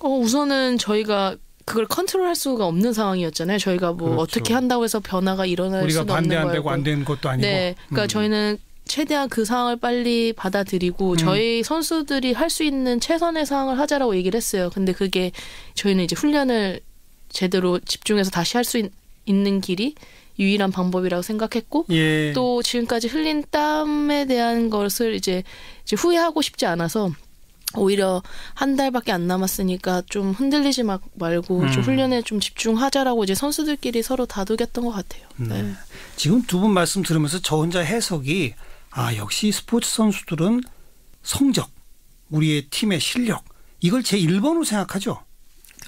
우선은 저희가 그걸 컨트롤할 수가 없는 상황이었잖아요. 저희가 뭐 그렇죠. 어떻게 한다고 해서 변화가 일어날 수는 없는 거고. 우리가 반대 안 되고 안 되는 것도 아니고. 네, 그러니까 저희는 최대한 그 상황을 빨리 받아들이고 저희 선수들이 할 수 있는 최선의 상황을 하자라고 얘기를 했어요. 근데 그게 저희는 이제 훈련을 제대로 집중해서 다시 할 수 있는 길이 유일한 방법이라고 생각했고 예. 또 지금까지 흘린 땀에 대한 것을 이제 후회하고 싶지 않아서 오히려 한 달밖에 안 남았으니까 좀 흔들리지 말고 좀 훈련에 좀 집중하자라고 이제 선수들끼리 서로 다독였던 것 같아요. 네. 지금 두 분 말씀 들으면서 저 혼자 해석이 역시 스포츠 선수들은 성적, 우리의 팀의 실력 이걸 제1번으로 생각하죠.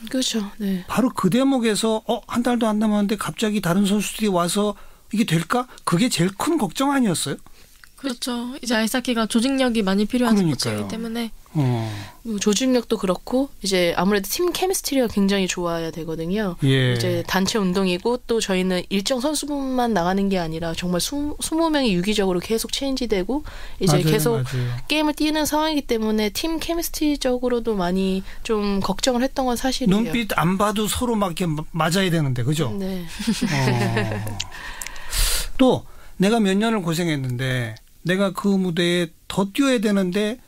그렇죠. 네. 바로 그 대목에서 한 달도 안 남았는데 갑자기 다른 선수들이 와서 이게 될까? 그게 제일 큰 걱정 아니었어요? 그렇죠. 이제 아이스하키가 조직력이 많이 필요한 스포츠이기 때문에 조직력도 그렇고 이제 아무래도 팀 케미스트리가 굉장히 좋아야 되거든요. 예. 이제 단체 운동이고 또 저희는 일정 선수분만 나가는 게 아니라 정말 20명이 유기적으로 계속 체인지되고 이제 계속 게임을 뛰는 상황이기 때문에 팀 케미스트리적으로도 많이 좀 걱정을 했던 건 사실이에요. 눈빛 안 봐도 서로 막 이렇게 맞아야 되는데 그죠? 네. 또 내가 몇 년을 고생했는데 내가 그 무대에 더 뛰어야 되는데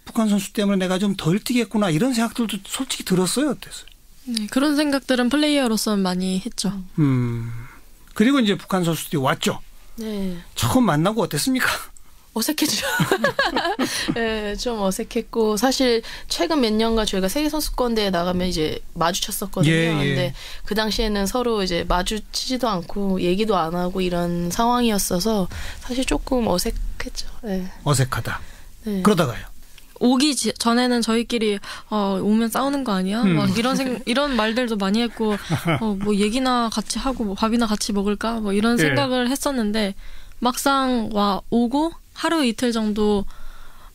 북한 선수 때문에 내가 좀 덜 뛰겠구나 이런 생각들도 솔직히 들었어요. 어땠어요? 네, 그런 생각들은 플레이어로서는 많이 했죠. 그리고 이제 북한 선수들이 왔죠. 네. 처음 만나고 어땠습니까? 어색했죠. 네, 좀 어색했고 사실 최근 몇 년간 저희가 세계 선수권대회 나가면 이제 마주쳤었거든요. 근데 그 당시에는 서로 이제 마주치지도 않고 얘기도 안 하고 이런 상황이었어서 사실 조금 어색했죠. 네. 어색하다. 네. 그러다가요. 오기 전에는 저희끼리 오면 싸우는 거 아니야? 막 이런 말들도 많이 했고 뭐 얘기나 같이 하고 뭐 밥이나 같이 먹을까? 뭐 이런 생각을 했었는데 막상 오고 하루 이틀 정도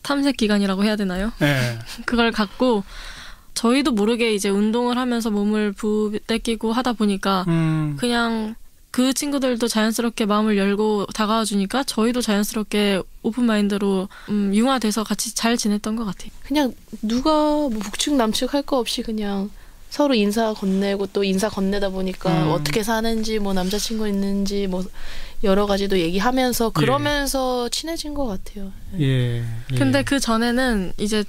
탐색 기간이라고 해야 되나요? 네. 그걸 갖고 저희도 모르게 이제 운동을 하면서 몸을 부대끼고 하다 보니까 그냥 그 친구들도 자연스럽게 마음을 열고 다가와 주니까 저희도 자연스럽게 오픈 마인드로 융화돼서 같이 잘 지냈던 것 같아요. 그냥 누가 뭐 북측 남측 할 거 없이 그냥 서로 인사 건네고 또 인사 건네다 보니까 어떻게 사는지 뭐 남자친구 있는지 뭐 여러 가지도 얘기하면서 그러면서 친해진 것 같아요. 근데 그 전에는 이제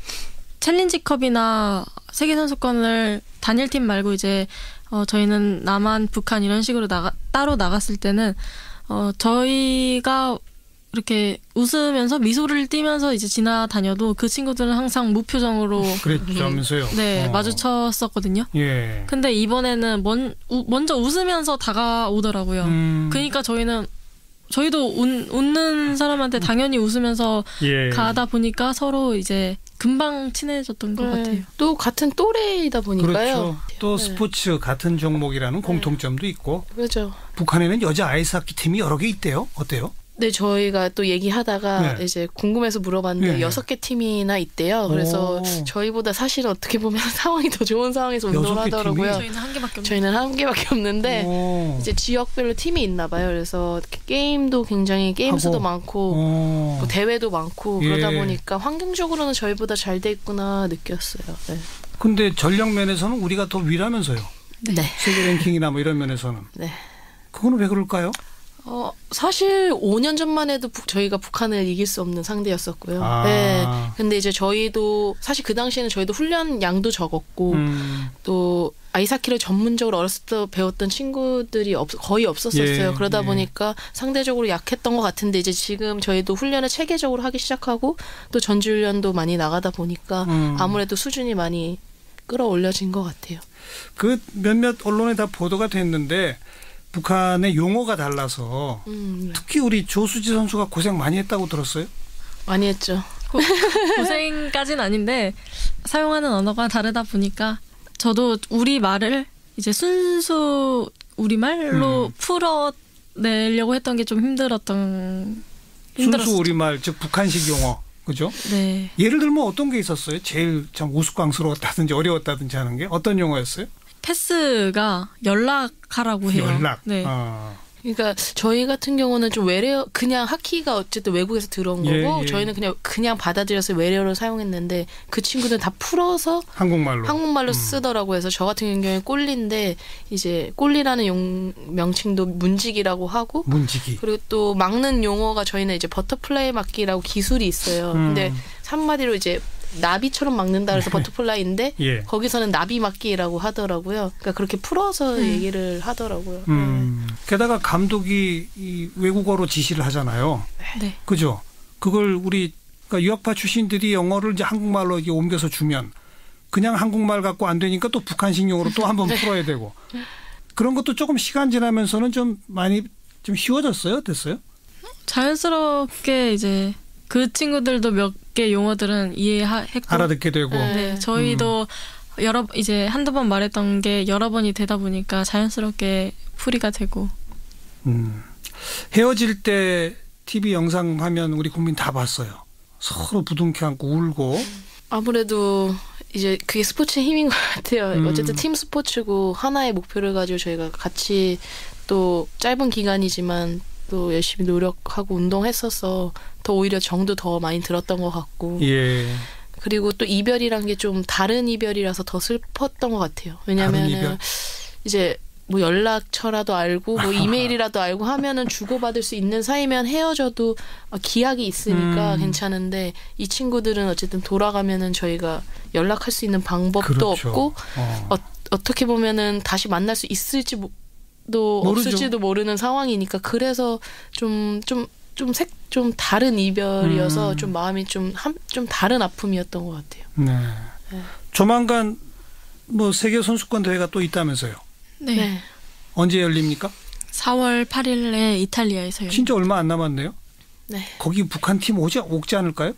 챌린지컵이나 세계선수권을 단일팀 말고 이제 저희는 남한, 북한 이런 식으로 따로 나갔을 때는 저희가 이렇게 웃으면서 미소를 띠면서 이제 지나다녀도 그 친구들은 항상 무표정으로 그랬다면서요? 네, 마주쳤었거든요. 근데 이번에는 먼저 웃으면서 다가오더라고요. 그러니까 저희도 웃는 사람한테 당연히 웃으면서 가다 보니까 서로 이제 금방 친해졌던 것 같아요. 또 같은 또래이다 보니까요. 그렇죠. 또 스포츠 같은 종목이라는 공통점도 있고. 그렇죠. 북한에는 여자 아이스하키 팀이 여러 개 있대요. 어때요? 네, 저희가 또 얘기하다가 이제 궁금해서 물어봤는데 6개 팀이나 있대요. 그래서 저희보다 사실 어떻게 보면 상황이 더 좋은 상황에서 운동을 하더라고요. 저희는 한 개밖에 없는데 이제 지역별로 팀이 있나 봐요. 그래서 게임도 굉장히 게임 수도 많고 뭐 대회도 많고 그러다 보니까 환경적으로는 저희보다 잘 돼 있구나 느꼈어요. 네. 근데 전력 면에서는 우리가 더 위라면서요. 네. 세계 랭킹이나 뭐 이런 면에서는. 네. 그거는 왜 그럴까요? 사실 5년 전만 해도 저희가 북한을 이길 수 없는 상대였었고요. 네. 근데 이제 저희도 사실 그 당시에는 저희도 훈련 양도 적었고 또 아이스하키를 전문적으로 어렸을 때 배웠던 친구들이 거의 없었었어요. 그러다 보니까 상대적으로 약했던 것 같은데 이제 지금 저희도 훈련을 체계적으로 하기 시작하고 또 전지훈련도 많이 나가다 보니까 아무래도 수준이 많이 끌어올려진 것 같아요. 그 몇몇 언론에 다 보도가 됐는데 북한의 용어가 달라서 특히 우리 조수지 선수가 고생 많이 했다고 들었어요? 많이 했죠. 고생까지는 아닌데 사용하는 언어가 다르다 보니까 저도 우리말을 이제 순수 우리말로 풀어내려고 했던 게 좀 힘들었어요. 순수 우리말, 즉 북한식 용어. 그죠? 네. 예를 들면 어떤 게 있었어요? 제일 참 우스꽝스러웠다든지 어려웠다든지 하는 게 어떤 용어였어요? 패스가 연락하라고 해요. 연락. 네. 그러니까 저희 같은 경우는 좀 외래어 그냥 하키가 어쨌든 외국에서 들어온 거고 저희는 그냥 받아들여서 외래어를 사용했는데 그 친구들은 다 풀어서 한국말로 쓰더라고요. 그래서 저 같은 경우에 꼴리인데 이제 꼴리라는 명칭도 문지기라고 하고 그리고 또 막는 용어가 저희는 이제 버터플라이 막기라고 기술이 있어요. 근데 한마디로 이제 나비처럼 막는다 그래서 버터플라이인데 거기서는 나비 막기라고 하더라고요. 그러니까 그렇게 풀어서 얘기를 하더라고요. 게다가 감독이 이 외국어로 지시를 하잖아요. 네. 그죠? 그걸 우리 그러니까 유학파 출신들이 영어를 이제 한국말로 이게 옮겨서 주면 그냥 한국말 갖고 안 되니까 또 북한식 용어로 또 한번 풀어야 되고 그런 것도 조금 시간 지나면서는 좀 많이 좀 쉬워졌어요? 어땠어요? 자연스럽게 이제 그 친구들도 몇 개 용어들은 이해했고 알아듣게 되고 네, 저희도 이제 한두 번 말했던 게 여러 번이 되다 보니까 자연스럽게 풀이가 되고 헤어질 때 TV 영상 화면 우리 국민 다 봤어요. 서로 부둥켜 안고 울고 아무래도 이제 그게 스포츠의 힘인 것 같아요. 어쨌든 팀 스포츠고 하나의 목표를 가지고 저희가 같이 또 짧은 기간이지만 또 열심히 노력하고 운동했어서 더 오히려 정도 더 많이 들었던 것 같고 그리고 또 이별이란 게 좀 다른 이별이라서 더 슬펐던 것 같아요. 왜냐하면 이제 뭐 연락처라도 알고 뭐 이메일이라도 알고 하면은 주고받을 수 있는 사이면 헤어져도 기약이 있으니까 괜찮은데 이 친구들은 어쨌든 돌아가면은 저희가 연락할 수 있는 방법도 그렇죠. 없고 어떻게 보면은 다시 만날 수 있을지도 없을지도 모르는 상황이니까 그래서 좀 다른 이별이어서 좀 마음이 좀 다른 아픔이었던 것 같아요. 네. 네. 조만간 뭐 세계 선수권 대회가 또 있다면서요? 네. 언제 열립니까? 4월 8일에 이탈리아에서요. 진짜 얼마 안 남았네요. 네. 거기 북한 팀 오지 않을까요?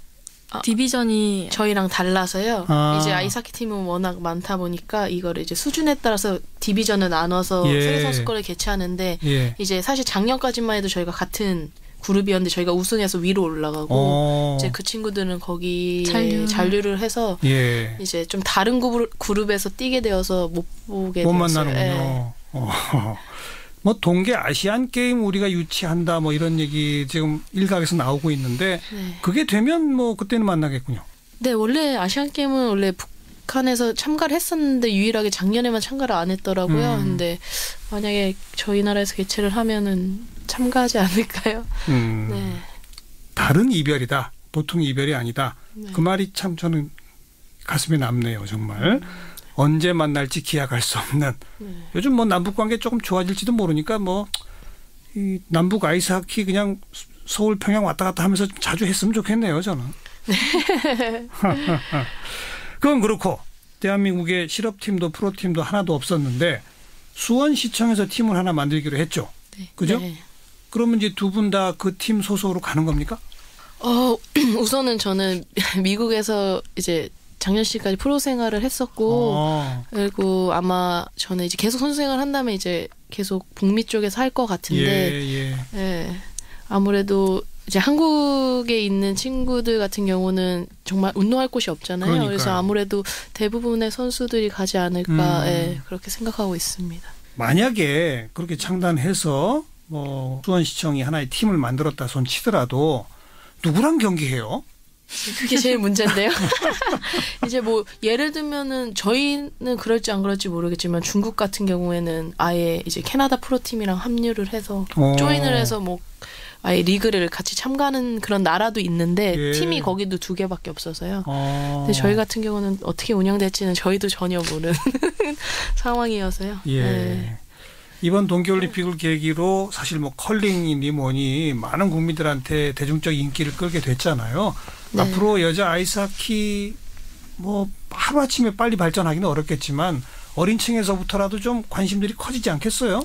디비전이 저희랑 달라서요. 이제 아이스하키 팀은 워낙 많다 보니까 이거를 이제 수준에 따라서 디비전을 나눠서 세계 선수권을 개최하는데 이제 사실 작년까지만 해도 저희가 같은 그룹이었는데 저희가 우승해서 위로 올라가고 이제 그 친구들은 거기 잔류를 해서 이제 좀 다른 그룹에서 뛰게 되어서 못 보게 못 됐어요. 만나는군요. 뭐 동계 아시안 게임 우리가 유치한다 뭐 이런 얘기 지금 일각에서 나오고 있는데 그게 되면 뭐 그때는 만나겠군요. 네, 원래 아시안 게임은 원래 북한에서 참가를 했었는데 유일하게 작년에만 참가를 안 했더라고요. 근데 만약에 저희 나라에서 개최를 하면은 참가하지 않을까요? 네. 다른 이별이다. 보통 이별이 아니다. 네. 그 말이 참 저는 가슴에 남네요. 정말. 언제 만날지 기약할 수 없는. 요즘 뭐 남북 관계 조금 좋아질지도 모르니까 뭐 이 남북 아이스하키 그냥 서울 평양 왔다 갔다 하면서 좀 자주 했으면 좋겠네요. 저는. 그건 그렇고 대한민국의 실업팀도 프로팀도 하나도 없었는데 수원시청에서 팀을 하나 만들기로 했죠. 네. 그죠? 네. 그러면 이제 두 분 다 그 팀 소속으로 가는 겁니까? 우선은 저는 미국에서 이제 작년시까지 프로 생활을 했었고 그리고 아마 저는 이제 계속 선수 생활 한다면 이제 계속 북미 쪽에서 할 것 같은데 아무래도 이제 한국에 있는 친구들 같은 경우는 정말 운동할 곳이 없잖아요. 그러니까요. 그래서 아무래도 대부분의 선수들이 가지 않을까 그렇게 생각하고 있습니다. 만약에 그렇게 창단해서 뭐 수원시청이 하나의 팀을 만들었다 손 치더라도 누구랑 경기해요? 그게 제일 문제인데요. 이제 뭐 예를 들면은 저희는 그럴지 안 그럴지 모르겠지만 중국 같은 경우에는 아예 이제 캐나다 프로팀이랑 합류를 해서 조인을 해서 뭐 아예 리그를 같이 참가하는 그런 나라도 있는데 팀이 거기도 2개밖에 없어서요. 근데 저희 같은 경우는 어떻게 운영될지는 저희도 전혀 모르는 상황이어서요. 네. 이번 동계올림픽을 계기로 사실 뭐 컬링이니 뭐니 많은 국민들한테 대중적 인기를 끌게 됐잖아요. 네. 앞으로 여자 아이스하키 뭐 하루아침에 빨리 발전하기는 어렵겠지만 어린 층에서부터라도 좀 관심들이 커지지 않겠어요?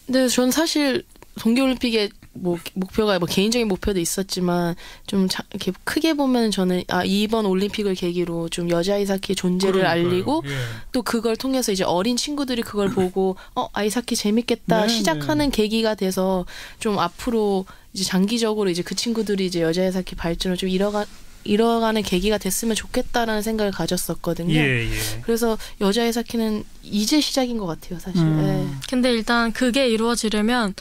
네, 전 사실 동계올림픽에 뭐 목표가 뭐 개인적인 목표도 있었지만 좀 이렇게 크게 보면 저는 이번 올림픽을 계기로 좀 여자 아이스하키의 존재를 알리고 또 그걸 통해서 이제 어린 친구들이 그걸 보고 아이스하키 재밌겠다 시작하는 계기가 돼서 좀 앞으로 이제 장기적으로 이제 그 친구들이 이제 여자 아이스하키 발전을 좀 이뤄가는 계기가 됐으면 좋겠다라는 생각을 가졌었거든요. 그래서 여자 아이스하키는 이제 시작인 것 같아요, 사실. 근데 일단 그게 이루어지려면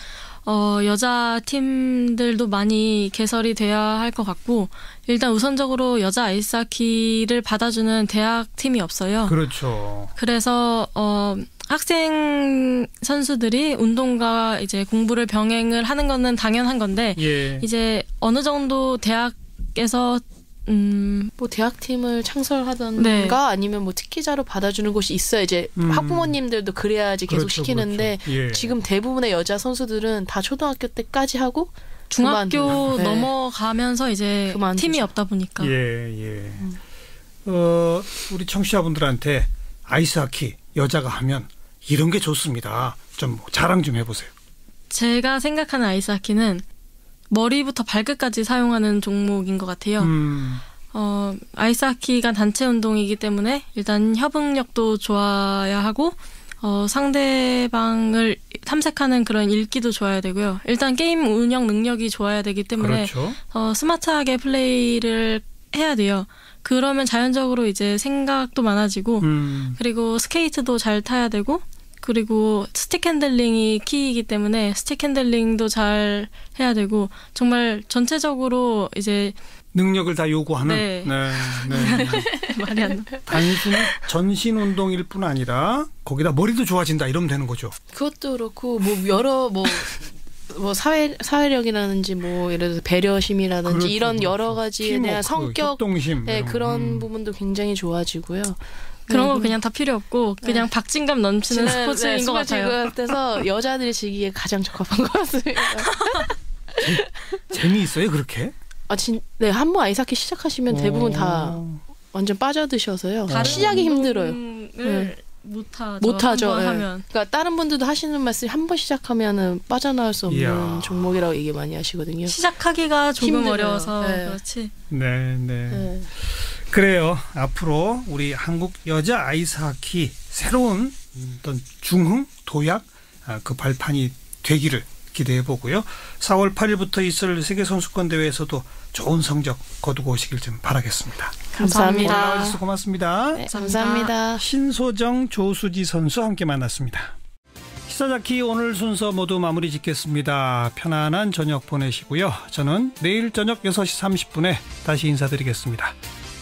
여자 팀들도 많이 개설이 돼야 할 것 같고 일단 우선적으로 여자 아이스하키를 받아주는 대학 팀이 없어요. 그렇죠. 그래서 학생 선수들이 운동과 이제 공부를 병행을 하는 거는 당연한 건데 이제 어느 정도 대학에서 뭐 대학팀을 창설하던가 아니면 뭐 특기자로 받아주는 곳이 있어야 이제 학부모님들도 그래야지 계속 시키는데 지금 대부분의 여자 선수들은 다 초등학교 때까지 하고 중학교 넘어가면서 이제 팀이 없다 보니까 우리 청취자분들한테 아이스하키 여자가 하면 이런 게 좋습니다. 좀 자랑 좀 해보세요. 제가 생각하는 아이스하키는 머리부터 발끝까지 사용하는 종목인 것 같아요. 아이스하키가 단체 운동이기 때문에 일단 협응력도 좋아야 하고 상대방을 탐색하는 그런 읽기도 좋아야 되고요. 일단 게임 운영 능력이 좋아야 되기 때문에 스마트하게 플레이를 해야 돼요. 그러면 자연적으로 이제 생각도 많아지고 그리고 스케이트도 잘 타야 되고 그리고 스틱 핸들링이 키이기 때문에 스틱 핸들링도 잘 해야 되고 정말 전체적으로 이제 능력을 다 요구하는. 네. 말이 안 나. 단순히 전신 운동일 뿐 아니라 거기다 머리도 좋아진다 이러면 되는 거죠. 그것도 그렇고 뭐 여러 뭐 사회력이라든지 뭐 예를 들어서 배려심이라든지 그렇죠, 이런 그렇죠. 여러 가지에 팀워크, 대한 성격, 협동심, 네, 그런 부분도 굉장히 좋아지고요. 그런 거 그냥 다 필요 없고 그냥 박진감 넘치는 스포츠인 것 같아요. 그래서 여자들이 즐기기에 가장 적합한 것 같습니다. 재미있어요 그렇게? 네, 한번 아이스하키 시작하시면 대부분 다 완전 빠져드셔서요. 시작이 힘들어요. 못하죠. 네. 하면. 그러니까 다른 분들도 하시는 말씀이 한 번 시작하면은 빠져나올 수 없는 종목이라고 얘기 많이 하시거든요. 시작하기가 조금 힘들어요. 어려워서 그렇지. 네. 그래요. 앞으로 우리 한국 여자 아이스하키 새로운 어떤 중흥 도약 그 발판이 되기를 기대해 보고요. 4월 8일부터 있을 세계선수권 대회에서도 좋은 성적 거두고 오시길 좀 바라겠습니다. 감사합니다. 나와주셔서 고맙습니다. 네, 감사합니다. 신소정, 조수지 선수 함께 만났습니다. 시사자키 오늘 순서 모두 마무리 짓겠습니다. 편안한 저녁 보내시고요. 저는 내일 저녁 6시 30분에 다시 인사드리겠습니다.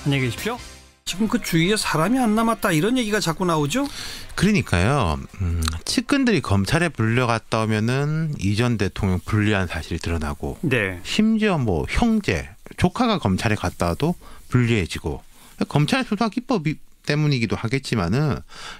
안녕히 계십시오. 지금 그 주위에 사람이 안 남았다 이런 얘기가 자꾸 나오죠? 그러니까요. 측근들이 검찰에 불려갔다 오면은 이 전 대통령 불리한 사실이 드러나고 심지어 뭐 형제, 조카가 검찰에 갔다 와도 불리해지고 검찰 수사 기법 때문이기도 하겠지만은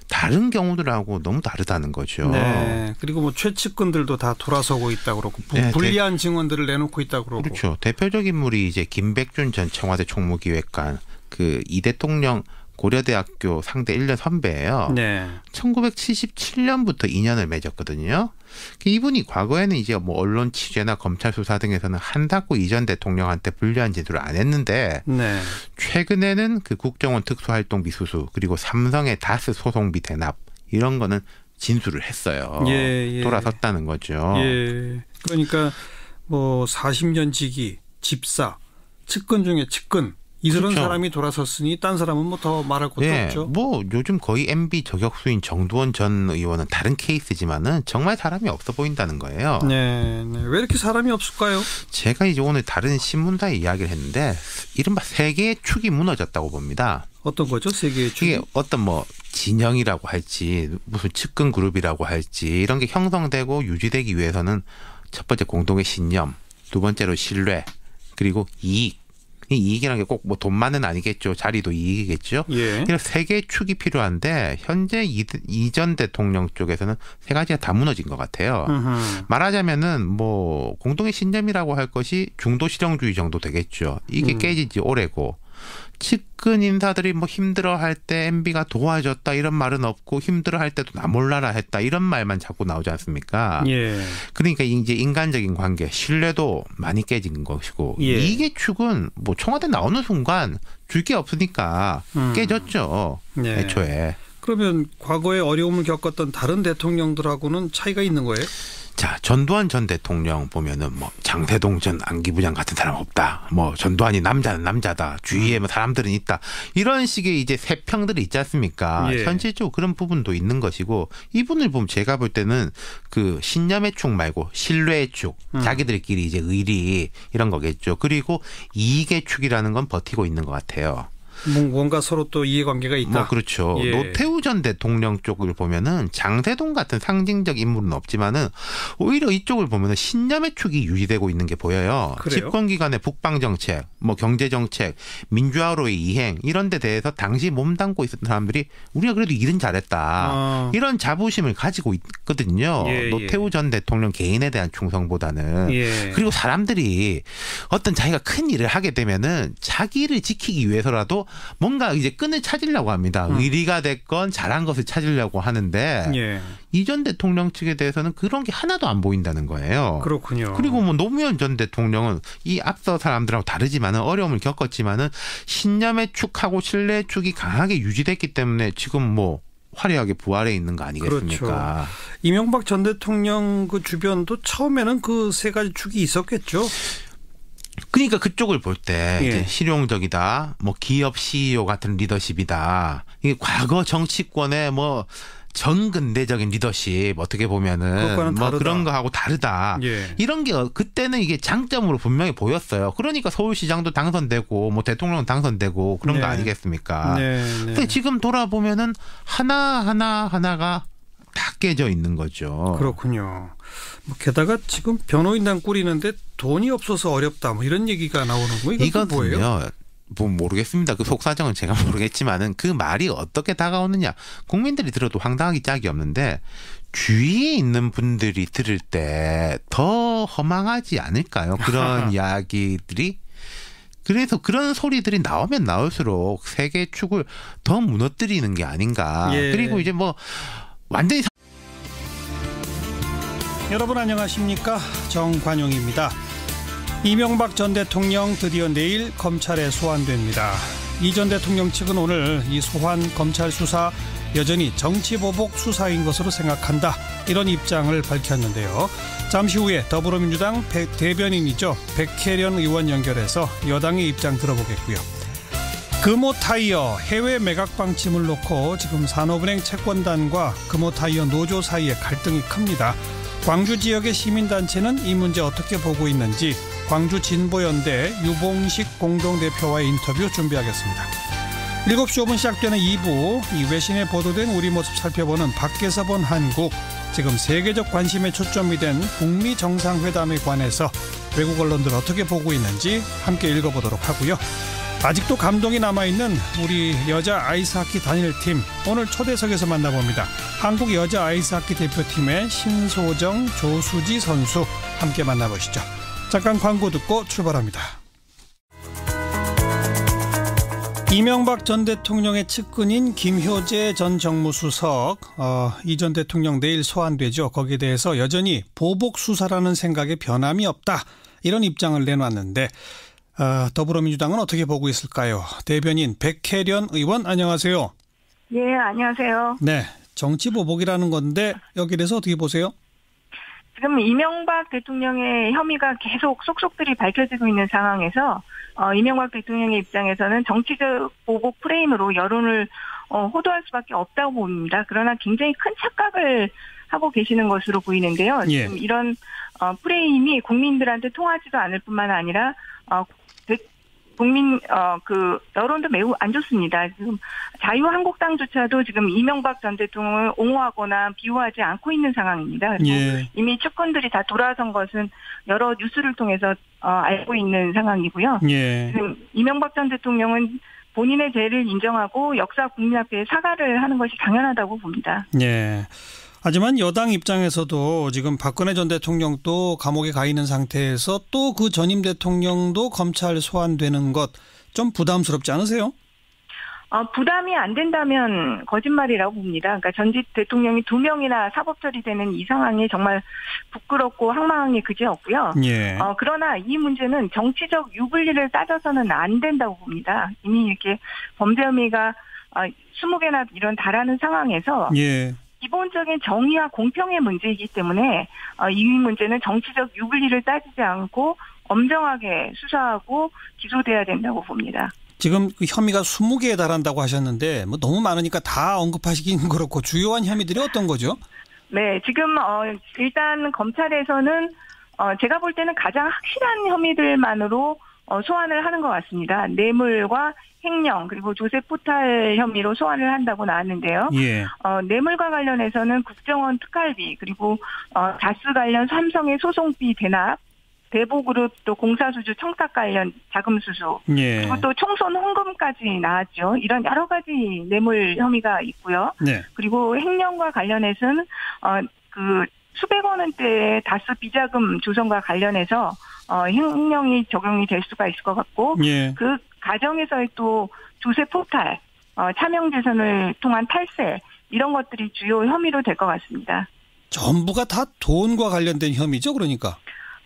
다른 경우들하고 너무 다르다는 거죠. 네. 그리고 뭐 최측근들도 다 돌아서고 있다고 그러고 불리한 증언들을 내놓고 있다고 그러고. 그렇죠. 대표적인 인물이 이제 김백준 전 청와대 총무기획관 그 이 대통령 고려대학교 상대 1년 선배예요. 네. 1977년부터 인연을 맺었거든요. 이분이 과거에는 이제 뭐 언론 취재나 검찰 수사 등에서는 한다고 이 전 대통령한테 불리한 제도를 안 했는데 최근에는 그 국정원 특수활동 미수수 그리고 삼성의 다스 소송비 대납 이런 거는 진술을 했어요. 돌아섰다는 거죠. 그러니까 뭐 40년 지기, 집사, 측근 중에 측근 이런 사람이 돌아섰으니 딴 사람은 뭐 더 말할 것도 없죠. 뭐 요즘 거의 MB 저격수인 정두원 전 의원은 다른 케이스지만은 정말 사람이 없어 보인다는 거예요. 네. 왜 이렇게 사람이 없을까요? 제가 이제 오늘 다른 신문사에 이야기를 했는데 이른바 세계의 축이 무너졌다고 봅니다. 어떤 거죠? 세계의 축이? 이게 어떤 뭐 진영이라고 할지 무슨 측근 그룹이라고 할지 이런 게 형성되고 유지되기 위해서는 첫 번째 공동의 신념, 두 번째로 신뢰, 그리고 이익. 이익이라는 게 꼭 뭐 돈만은 아니겠죠. 자리도 이익이겠죠. 이런 세 개의 축이 필요한데 현재 이 전 대통령 쪽에서는 세 가지가 다 무너진 것 같아요. 말하자면은 뭐 공동의 신념이라고 할 것이 중도 실용주의 정도 되겠죠. 이게 깨진 지 오래고 측근 인사들이 뭐 힘들어할 때 MB가 도와줬다 이런 말은 없고 힘들어할 때도 나 몰라라 했다 이런 말만 자꾸 나오지 않습니까? 그러니까 이제 인간적인 관계, 신뢰도 많이 깨진 것이고 이게 축은 뭐 청와대 나오는 순간 줄 게 없으니까 깨졌죠. 애초에. 그러면 과거에 어려움을 겪었던 다른 대통령들하고는 차이가 있는 거예요? 자, 전두환 전 대통령 보면은 뭐 장세동 전 안기부장 같은 사람 없다. 뭐 전두환이 남자는 남자다. 주위에 뭐 사람들은 있다. 이런 식의 이제 세평들이 있지 않습니까? 현실적으로 그런 부분도 있는 것이고 이분을 보면 제가 볼 때는 그 신념의 축 말고 신뢰의 축, 자기들끼리 이제 의리 이런 거겠죠. 그리고 이익의 축이라는 건 버티고 있는 것 같아요. 뭔가 서로 또 이해관계가 있다. 뭐 그렇죠. 노태우 전 대통령 쪽을 보면은 장세동 같은 상징적 인물은 없지만은 오히려 이쪽을 보면은 신념의 축이 유지되고 있는 게 보여요. 집권기간의 북방 정책, 뭐 경제 정책, 민주화로의 이행 이런 데 대해서 당시 몸담고 있었던 사람들이 우리가 그래도 일은 잘했다. 이런 자부심을 가지고 있거든요. 노태우 전 대통령 개인에 대한 충성보다는. 그리고 사람들이 어떤 자기가 큰 일을 하게 되면은 자기를 지키기 위해서라도 뭔가 이제 끈을 찾으려고 합니다. 의리가 됐건 잘한 것을 찾으려고 하는데 이 전 대통령 측에 대해서는 그런 게 하나도 안 보인다는 거예요. 그렇군요. 그리고 뭐 노무현 전 대통령은 이 앞서 사람들하고 다르지만은 어려움을 겪었지만은 신념의 축하고 신뢰의 축이 강하게 유지됐기 때문에 지금 뭐 화려하게 부활해 있는 거 아니겠습니까? 그렇죠. 이명박 전 대통령 그 주변도 처음에는 그 세 가지 축이 있었겠죠. 그러니까 그쪽을 볼 때 이제 실용적이다, 뭐 기업 CEO 같은 리더십이다. 이게 과거 정치권에 뭐 정근대적인 리더십 어떻게 보면은 뭐 그런 거하고 다르다. 예. 이런 게 그때는 이게 장점으로 분명히 보였어요. 그러니까 서울시장도 당선되고 뭐 대통령 당선되고 그런 거 아니겠습니까? 근데 지금 돌아보면은 하나가 다 깨져 있는 거죠. 그렇군요. 게다가 지금 변호인단 꾸리는데 돈이 없어서 어렵다. 뭐 이런 얘기가 나오는 거예요. 이건 뭐예요? 뭐 모르겠습니다. 그 속사정은 제가 모르겠지만은 그 말이 어떻게 다가오느냐. 국민들이 들어도 황당하기 짝이 없는데 주위에 있는 분들이 들을 때 더 허망하지 않을까요? 그런 이야기들이. 그래서 그런 소리들이 나오면 나올수록 세계의 축을 더 무너뜨리는 게 아닌가. 그리고 이제 뭐 완전히 여러분 안녕하십니까? 정관용입니다. 이명박 전 대통령 드디어 내일 검찰에 소환됩니다. 이 전 대통령 측은 오늘 이 소환 검찰 수사 여전히 정치보복 수사인 것으로 생각한다. 이런 입장을 밝혔는데요. 잠시 후에 더불어민주당 대변인이죠. 백혜련 의원 연결해서 여당의 입장 들어보겠고요. 금호타이어 해외 매각 방침을 놓고 지금 산업은행 채권단과 금호타이어 노조 사이에 갈등이 큽니다. 광주 지역의 시민단체는 이 문제 어떻게 보고 있는지 광주진보연대 유봉식 공동대표와의 인터뷰 준비하겠습니다. 7시 5분 시작되는 2부, 이 외신에 보도된 우리 모습 살펴보는 밖에서 본 한국, 지금 세계적 관심에 초점이 된 북미 정상회담에 관해서 외국 언론들 어떻게 보고 있는지 함께 읽어보도록 하고요. 아직도 감동이 남아있는 우리 여자 아이스하키 단일팀, 오늘 초대석에서 만나봅니다. 한국 여자 아이스하키 대표팀의 신소정, 조수지 선수 함께 만나보시죠. 잠깐 광고 듣고 출발합니다. 이명박 전 대통령의 측근인 김효재 전 정무수석, 이 전 대통령 내일 소환되죠. 거기에 대해서 여전히 보복 수사라는 생각에 변함이 없다. 이런 입장을 내놨는데 더불어민주당은 어떻게 보고 있을까요? 대변인 백혜련 의원 안녕하세요. 예, 안녕하세요. 네, 정치보복이라는 건데 여기에 대해서 어떻게 보세요? 지금 이명박 대통령의 혐의가 계속 속속들이 밝혀지고 있는 상황에서 이명박 대통령의 입장에서는 정치적 보복 프레임으로 여론을 호도할 수밖에 없다고 봅니다. 그러나 굉장히 큰 착각을 하고 계시는 것으로 보이는데요. 예. 지금 이런 프레임이 국민들한테 통하지도 않을 뿐만 아니라 국민 여론도 매우 안 좋습니다. 지금 자유한국당조차도 지금 이명박 전 대통령을 옹호하거나 비호하지 않고 있는 상황입니다. 예. 이미 측근들이 다 돌아선 것은 여러 뉴스를 통해서 알고 있는 상황이고요. 예. 지금 이명박 전 대통령은 본인의 죄를 인정하고 역사 국민 앞에 사과를 하는 것이 당연하다고 봅니다. 예. 하지만 여당 입장에서도 지금 박근혜 전 대통령도 감옥에 가 있는 상태에서 또 그 전임 대통령도 검찰 소환되는 것 좀 부담스럽지 않으세요? 부담이 안 된다면 거짓말이라고 봅니다. 그러니까 전직 대통령이 2명이나 사법 처리되는 이 상황이 정말 부끄럽고 황망한 게 그지없고요. 예. 그러나 이 문제는 정치적 유불리를 따져서는 안 된다고 봅니다. 이미 이렇게 범죄 혐의가 20개나 이런 달하는 상황에서 예. 기본적인 정의와 공평의 문제이기 때문에 이 문제는 정치적 유불리를 따지지 않고 엄정하게 수사하고 기소돼야 된다고 봅니다. 지금 그 혐의가 20개에 달한다고 하셨는데 뭐 너무 많으니까 다 언급하시긴 그렇고 주요한 혐의들이 어떤 거죠? 네, 지금 일단 검찰에서는 제가 볼 때는 가장 확실한 혐의들만으로 소환을 하는 것 같습니다. 뇌물과 횡령 그리고 조세 포탈 혐의로 소환을 한다고 나왔는데요. 예. 뇌물과 관련해서는 국정원 특활비 그리고 다스 관련 삼성의 소송비 대납, 대보그룹 또 공사수주 청탁 관련 자금 수수 예. 그리고 또 총선 홍금까지 나왔죠. 이런 여러 가지 뇌물 혐의가 있고요. 네. 그리고 횡령과 관련해서는 그 수백억 원대의 다스 비자금 조성과 관련해서 횡령이 적용이 될 수가 있을 것 같고 예. 그 가정에서의 또 조세 포탈, 차명재산을 통한 탈세 이런 것들이 주요 혐의로 될 것 같습니다. 전부가 다 돈과 관련된 혐의죠, 그러니까.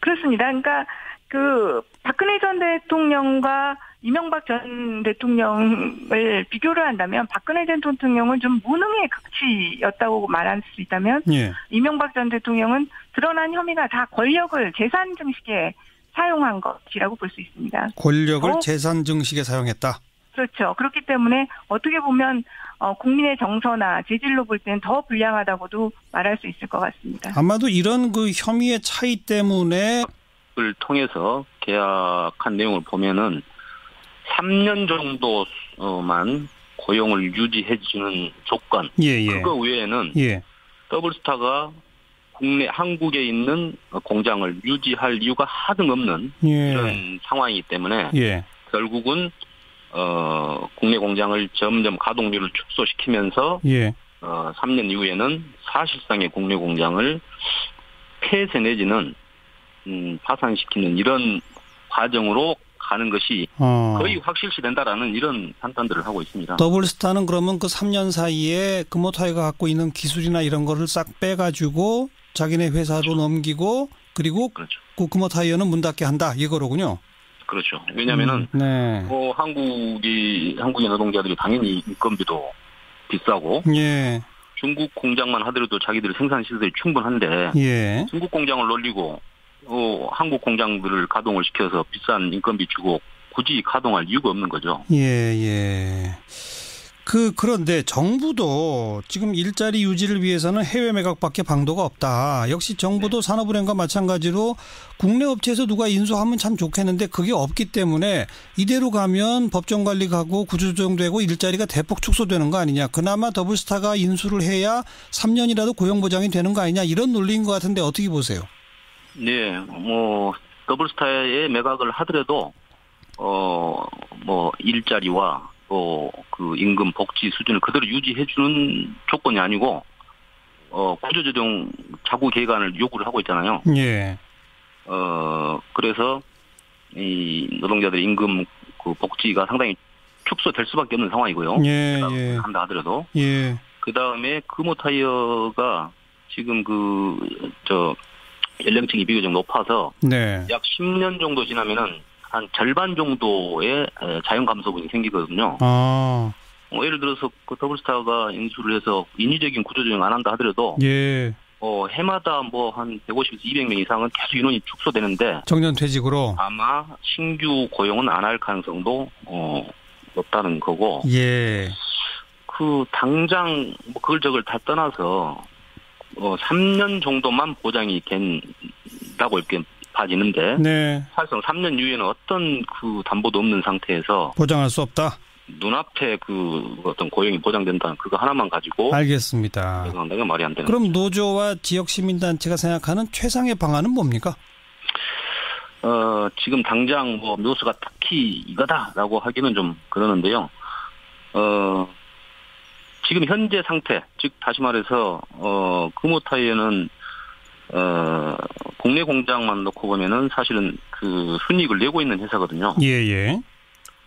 그렇습니다. 그러니까 그 박근혜 전 대통령과 이명박 전 대통령을 비교를 한다면 박근혜 전 대통령은 좀 무능의 극치였다고 말할 수 있다면 예. 이명박 전 대통령은 드러난 혐의가 다 권력을 재산 증식에 사용한 것이라고 볼 수 있습니다. 권력을 재산 증식에 사용했다. 그렇죠. 그렇기 때문에 어떻게 보면 국민의 정서나 재질로 볼 때는 더 불량하다고도 말할 수 있을 것 같습니다. 아마도 이런 그 혐의의 차이 때문에 을 통해서 계약한 내용을 보면은 3년 정도만 고용을 유지해 주는 조건. 그거 외에는 더블스타가 국내 한국에 있는 공장을 유지할 이유가 하등없는 이런 상황이기 때문에 결국은 국내 공장을 점점 가동률을 축소시키면서 3년 이후에는 사실상의 국내 공장을 폐쇄 내지는 파산시키는 이런 과정으로 가는 것이 거의 확실시된다라는 이런 판단들을 하고 있습니다. 더블스타는 그러면 그 3년 사이에 금호타이어가 갖고 있는 기술이나 이런 거를 싹 빼가지고 자기네 회사로 넘기고 그리고 그 금호타이어는 문 닫게 한다 이거로군요. 그렇죠. 왜냐하면은 한국인 노동자들이 당연히 인건비도 비싸고 중국 공장만 하더라도 자기들 생산 시설이 충분한데 중국 공장을 놀리고 한국 공장들을 가동을 시켜서 비싼 인건비 주고 굳이 가동할 이유가 없는 거죠. 그런데 정부도 지금 일자리 유지를 위해서는 해외 매각밖에 방도가 없다. 역시 정부도 산업은행과 마찬가지로 국내 업체에서 누가 인수하면 참 좋겠는데 그게 없기 때문에 이대로 가면 법정 관리 가고 구조조정되고 일자리가 대폭 축소되는 거 아니냐. 그나마 더블스타가 인수를 해야 3년이라도 고용 보장이 되는 거 아니냐. 이런 논리인 것 같은데 어떻게 보세요? 네, 더블스타에 매각을 하더라도 일자리와 또 그 임금 복지 수준을 그대로 유지해주는 조건이 아니고 구조조정 자구 개간을 요구를 하고 있잖아요. 그래서 이 노동자들의 임금 그 복지가 상당히 축소될 수밖에 없는 상황이고요. 한다 하더라도. 그 다음에 금호타이어가 지금 연령층이 비교적 높아서 약 10년 정도 지나면은 한 절반 정도의 자연 감소분이 생기거든요. 예를 들어서 그 더블스타가 인수를 해서 인위적인 구조조정 안 한다 하더라도 해마다 한 150에서 200명 이상은 계속 인원이 축소되는데 정년퇴직으로 아마 신규 고용은 안 할 가능성도 높다는 거고. 그 당장 그걸 저걸 다 떠나서 3년 정도만 보장이 된다고 이렇게 봐지는데 사실상 3년 이후에는 어떤 그 담보도 없는 상태에서 보장할 수 없다. 눈앞에 그 어떤 고용이 보장된다는 그거 하나만 가지고 알겠습니다. 상당히 말이 안 되는. 그럼 노조와 지역 시민단체가 생각하는 최상의 방안은 뭡니까? 지금 당장 묘수가 특히 이거다라고 하기는 좀 그러는데요. 지금 현재 상태, 즉 다시 말해서 금호타이어는 국내 공장만 놓고 보면은 사실은 그 순이익을 내고 있는 회사거든요.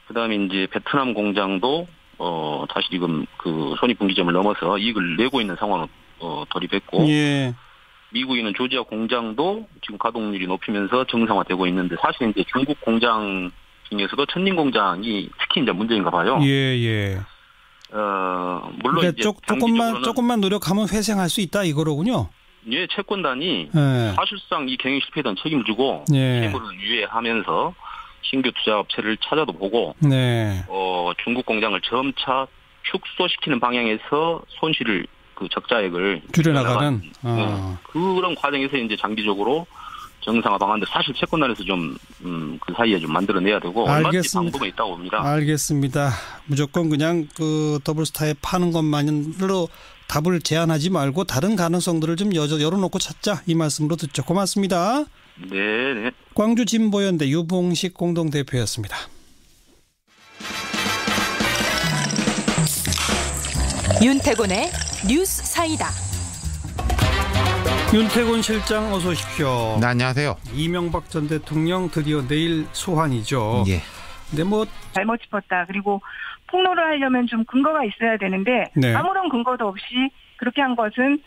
그다음에 이제 베트남 공장도 다시 지금 그 손익분기점을 넘어서 이익을 내고 있는 상황으로 돌입했고, 미국에 있는 조지아 공장도 지금 가동률이 높이면서 정상화되고 있는데 사실 이제 중국 공장 중에서도 천림 공장이 특히 이제 문제인가 봐요. 물론 그러니까 이제 조금만 노력하면 회생할 수 있다 이거로군요. 채권단이 사실상 이 경영 실패에 책임을 지고 채무를 유예하면서 신규 투자 업체를 찾아도 보고 중국 공장을 점차 축소시키는 방향에서 손실을 그 적자액을 줄여나가는 그런 과정에서 이제 장기적으로 정상화 방안들 사실 채권단에서 좀 그 사이에 좀 만들어내야 되고 얼마든지 방법은 있다고 봅니다. 알겠습니다. 무조건 그냥 그 더블스타에 파는 것만으로 답을 제한하지 말고 다른 가능성들을 좀 열어놓고 찾자 이 말씀으로 듣죠. 고맙습니다. 네. 광주 진보연대 유봉식 공동대표였습니다. 윤태곤의 뉴스 사이다. 윤태곤 실장 어서 오십시오. 네, 안녕하세요. 이명박 전 대통령 드디어 내일 소환이죠. 근데 잘못 짚었다. 그리고 폭로를 하려면 좀 근거가 있어야 되는데 아무런 근거도 없이 그렇게 한 것은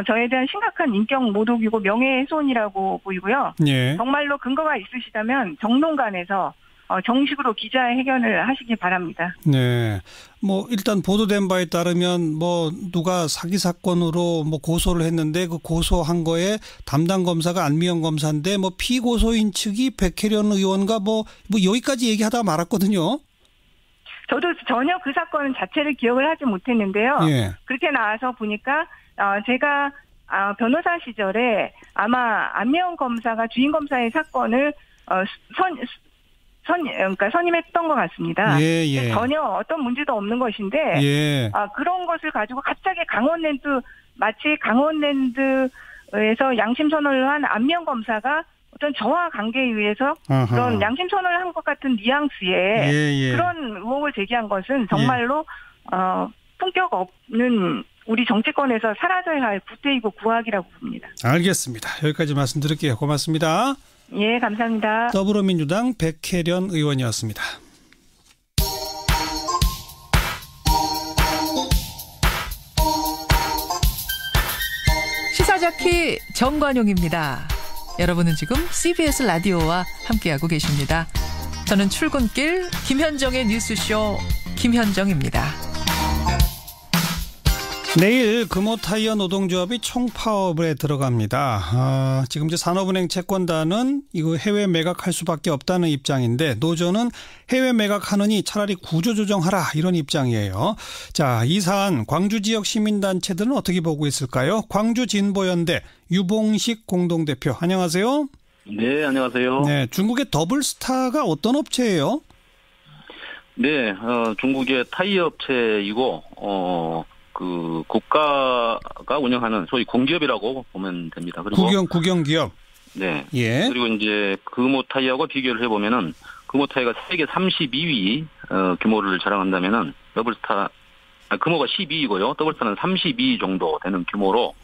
저에 대한 심각한 인격 모독이고 명예훼손이라고 보이고요. 정말로 근거가 있으시다면 정론관에서 정식으로 기자회견을 하시기 바랍니다. 일단 보도된 바에 따르면 누가 사기 사건으로 고소를 했는데 그 고소한 거에 담당 검사가 안미영 검사인데 피고소인 측이 백혜련 의원과 여기까지 얘기하다가 말았거든요. 저도 전혀 그 사건 자체를 기억을 하지 못했는데요. 예. 그렇게 나와서 보니까 제가 변호사 시절에 아마 안미영 검사가 주인 검사의 사건을 그러니까 선임했던 것 같습니다. 예. 전혀 어떤 문제도 없는 것인데 예. 그런 것을 가지고 갑자기 마치 강원랜드에서 양심 선언을 한 안미영 검사가 어떤 저하 관계에 의해서 그런 양심 선언을 한 것 같은 뉘앙스의 그런 의혹을 제기한 것은 정말로 품격 없는 우리 정치권에서 사라져야 할 구태이고 구악이라고 봅니다. 알겠습니다. 여기까지 말씀드릴게요. 고맙습니다. 예, 감사합니다. 더불어민주당 백혜련 의원이었습니다. 시사자키 정관용입니다. 여러분은 지금 CBS 라디오와 함께하고 계십니다. 저는 출근길 김현정의 뉴스쇼 김현정입니다. 내일 금호타이어 노동조합이 총파업에 들어갑니다. 지금 이제 산업은행 채권단은 이거 해외 매각할 수밖에 없다는 입장인데 노조는 해외 매각하느니 차라리 구조조정하라 이런 입장이에요. 자, 이 사안 광주 지역 시민단체들은 어떻게 보고 있을까요? 광주진보연대 유봉식 공동대표 안녕하세요. 네, 안녕하세요. 네, 중국의 더블스타가 어떤 업체예요? 네, 중국의 타이어 업체이고 그 국가가 운영하는 소위 공기업이라고 보면 됩니다. 그리고 국영기업. 네. 예. 그리고 이제 금호타이어하고 비교를 해보면은 금호타이어가 세계 32위 규모를 자랑한다면은 금호가 12위고요. 더블스타는 32위 정도 되는 규모로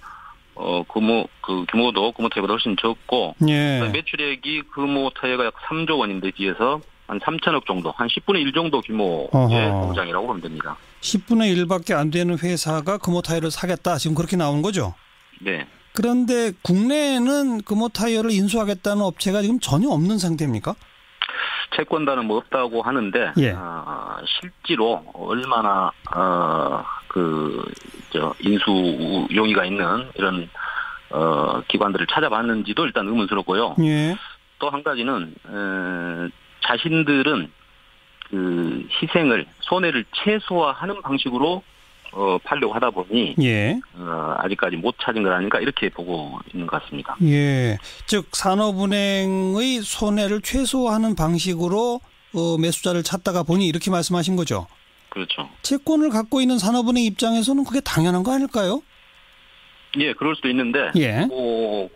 규모도 금호타이어보다 훨씬 적고 매출액이 금호타이어가 약 3조 원인데 뒤에서 한 3천억 정도, 한 10분의 1 정도 규모의 공장이라고 보면 됩니다. 10분의 1밖에 안 되는 회사가 금호타이어를 사겠다. 지금 그렇게 나온 거죠? 네. 그런데 국내에는 금호타이어를 인수하겠다는 업체가 지금 전혀 없는 상태입니까? 채권단은 뭐 없다고 하는데 실제로 얼마나 인수 용의가 있는 이런 기관들을 찾아봤는지도 일단 의문스럽고요. 예. 또 한 가지는 자신들은 그 손해를 최소화하는 방식으로 팔려고 하다 보니 아직까지 못 찾은 거 아닌가 이렇게 보고 있는 것 같습니다. 예, 즉 산업은행의 손해를 최소화하는 방식으로 매수자를 찾다가 보니 이렇게 말씀하신 거죠. 그렇죠. 채권을 갖고 있는 산업은행 입장에서는 그게 당연한 거 아닐까요? 예, 그럴 수도 있는데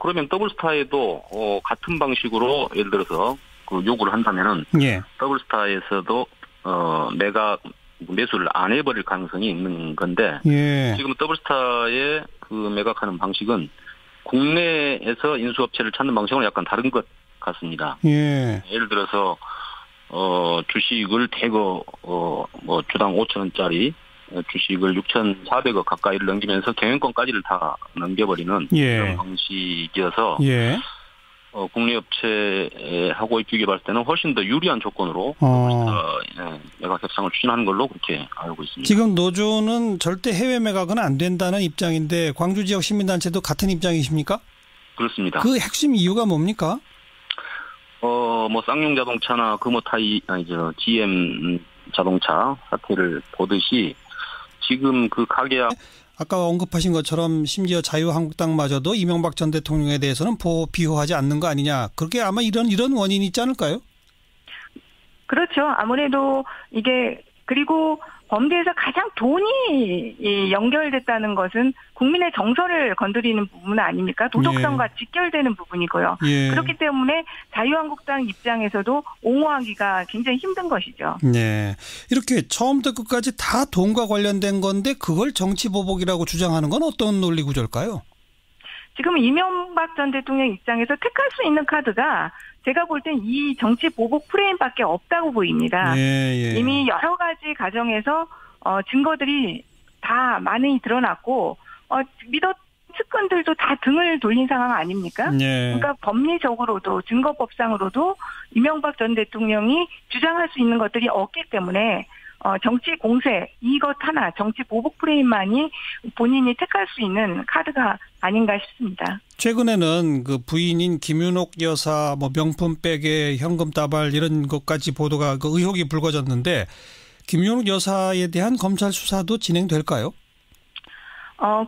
그러면 더블스타에도 같은 방식으로 예를 들어서 그 요구를 한다면은 더블스타에서도 매수를 안 해버릴 가능성이 있는 건데 지금 더블스타의 그 매각하는 방식은 국내에서 인수업체를 찾는 방식은 약간 다른 것 같습니다. 예를 들어서 주식을 대거 주당 5,000원짜리 주식을 6,400억 가까이를 넘기면서 경영권까지를 다 넘겨버리는 그런 방식이어서 국내 업체하고의 비교해 봤을 때는 훨씬 더 유리한 조건으로 매각 협상을 추진하는 걸로 그렇게 알고 있습니다. 지금 노조는 절대 해외 매각은 안 된다는 입장인데 광주 지역 시민단체도 같은 입장이십니까? 그렇습니다. 그 핵심 이유가 뭡니까? 쌍용 자동차나 GM 자동차 사태를 보듯이 지금 그 가계약 아까 언급하신 것처럼 심지어 자유한국당마저도 이명박 전 대통령에 대해서는 비호하지 않는 거 아니냐. 그렇게 아마 이런 원인이 있지 않을까요? 그렇죠. 아무래도 이게 그리고 범죄에서 가장 돈이 연결됐다는 것은 국민의 정서를 건드리는 부분 아닙니까? 도덕성과 직결되는 부분이고요. 그렇기 때문에 자유한국당 입장에서도 옹호하기가 굉장히 힘든 것이죠. 네, 이렇게 처음부터 끝까지 다 돈과 관련된 건데 그걸 정치보복이라고 주장하는 건 어떤 논리 구조일까요? 지금 이명박 전 대통령 입장에서 택할 수 있는 카드가 제가 볼 땐 이 정치 보복 프레임밖에 없다고 보입니다. 이미 여러 가지 과정에서 증거들이 다 많이 드러났고 측근들도 다 등을 돌린 상황 아닙니까? 그러니까 법리적으로도 증거법상으로도 이명박 전 대통령이 주장할 수 있는 것들이 없기 때문에 정치 공세 이것 하나 정치 보복 프레임만이 본인이 택할 수 있는 카드가 아닌가 싶습니다. 최근에는 그 부인인 김윤옥 여사 명품 백에 현금 다발 이런 것까지 보도가 의혹이 불거졌는데 김윤옥 여사에 대한 검찰 수사도 진행될까요?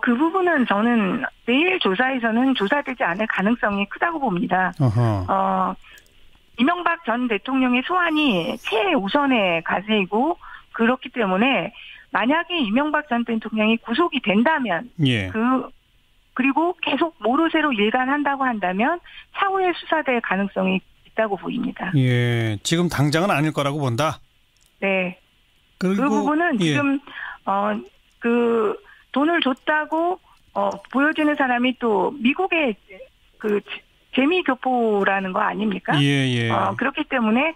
그 부분은 저는 내일 조사에서는 조사되지 않을 가능성이 크다고 봅니다. 이명박 전 대통령의 소환이 최우선의 과제이고 그렇기 때문에 만약에 이명박 전 대통령이 구속이 된다면 예. 그리고 계속 모르쇠로 일관한다고 한다면 차후에 수사될 가능성이 있다고 보입니다. 예, 지금 당장은 아닐 거라고 본다. 네. 그 부분은 예. 지금 그 돈을 줬다고 보여지는 사람이 또 미국의 그 재미교포라는 거 아닙니까? 예. 그렇기 때문에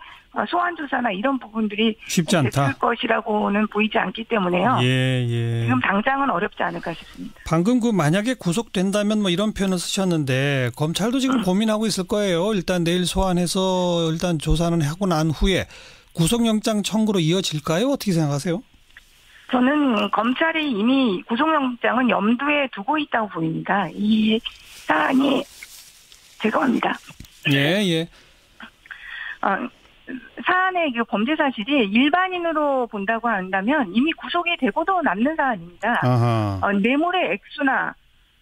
소환 조사나 이런 부분들이 쉽지 않다. 됐을 것이라고는 보이지 않기 때문에요. 예. 지금 당장은 어렵지 않을까 싶습니다. 방금 그 만약에 구속된다면 뭐 이런 표현을 쓰셨는데 검찰도 지금 고민하고 있을 거예요. 일단 내일 소환해서 일단 조사는 하고 난 후에 구속영장 청구로 이어질까요? 어떻게 생각하세요? 저는 검찰이 이미 구속영장은 염두에 두고 있다고 보입니다. 이 사안이 죄송합니다. 예. 사안의 그 범죄 사실이 일반인으로 본다고 한다면 이미 구속이 되고도 남는 사안입니다. 뇌물의 액수나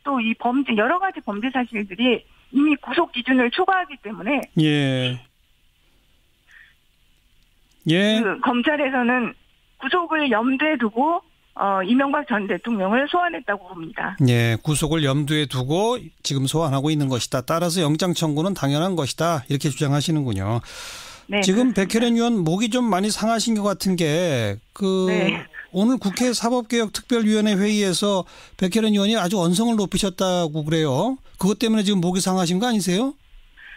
또 이 범죄 여러 가지 범죄 사실들이 이미 구속 기준을 초과하기 때문에 그 검찰에서는 구속을 염두에 두고 이명박 전 대통령을 소환했다고 봅니다. 예, 구속을 염두에 두고 지금 소환하고 있는 것이다. 따라서 영장 청구는 당연한 것이다. 이렇게 주장하시는군요. 네, 지금 그렇습니다. 백혜련 의원 목이 좀 많이 상하신 것 같은 게 오늘 국회 사법개혁특별위원회 회의에서 백혜련 의원이 아주 언성을 높이셨다고 그래요. 그것 때문에 지금 목이 상하신 거 아니세요?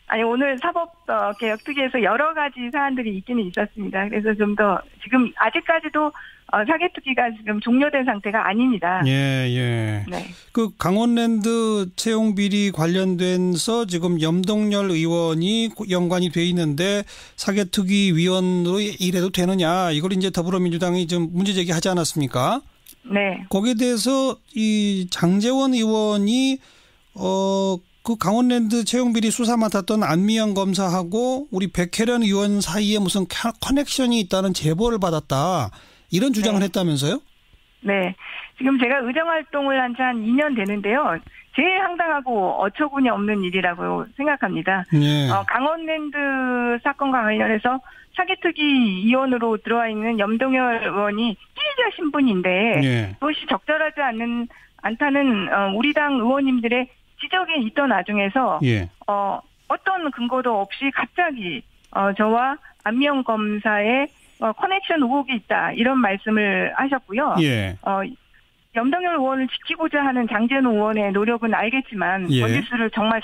아니 오늘 사법개혁특위에서 여러 가지 사안들이 있기는 있었습니다. 그래서 좀 더 지금 아직까지도 사개특위가 지금 종료된 상태가 아닙니다. 예. 네. 그 강원랜드 채용 비리 관련돼서 지금 염동열 의원이 연관이 돼 있는데 사개특위 위원으로 일해도 되느냐 이걸 이제 더불어민주당이 좀 문제 제기하지 않았습니까? 네. 거기에 대해서 이 장제원 의원이 그 강원랜드 채용비리 수사 맡았던 안미영 검사하고 우리 백혜련 의원 사이에 무슨 커넥션이 있다는 제보를 받았다. 이런 주장을 했다면서요? 네. 지금 제가 의정활동을 한 지 한 2년 되는데요. 제일 황당하고 어처구니 없는 일이라고 생각합니다. 네. 강원랜드 사건과 관련해서 사개특위 위원으로 들어와 있는 염동열 의원이 피의자 신분인데 그것이 적절하지 않다는 우리 당 의원님들의 지적이 있던 와중에서 어떤 근거도 없이 갑자기 저와 안미영 검사의 커넥션 의혹이 있다 이런 말씀을 하셨고요. 염동열 의원을 지키고자 하는 장제원 의원의 노력은 알겠지만 번지수를 정말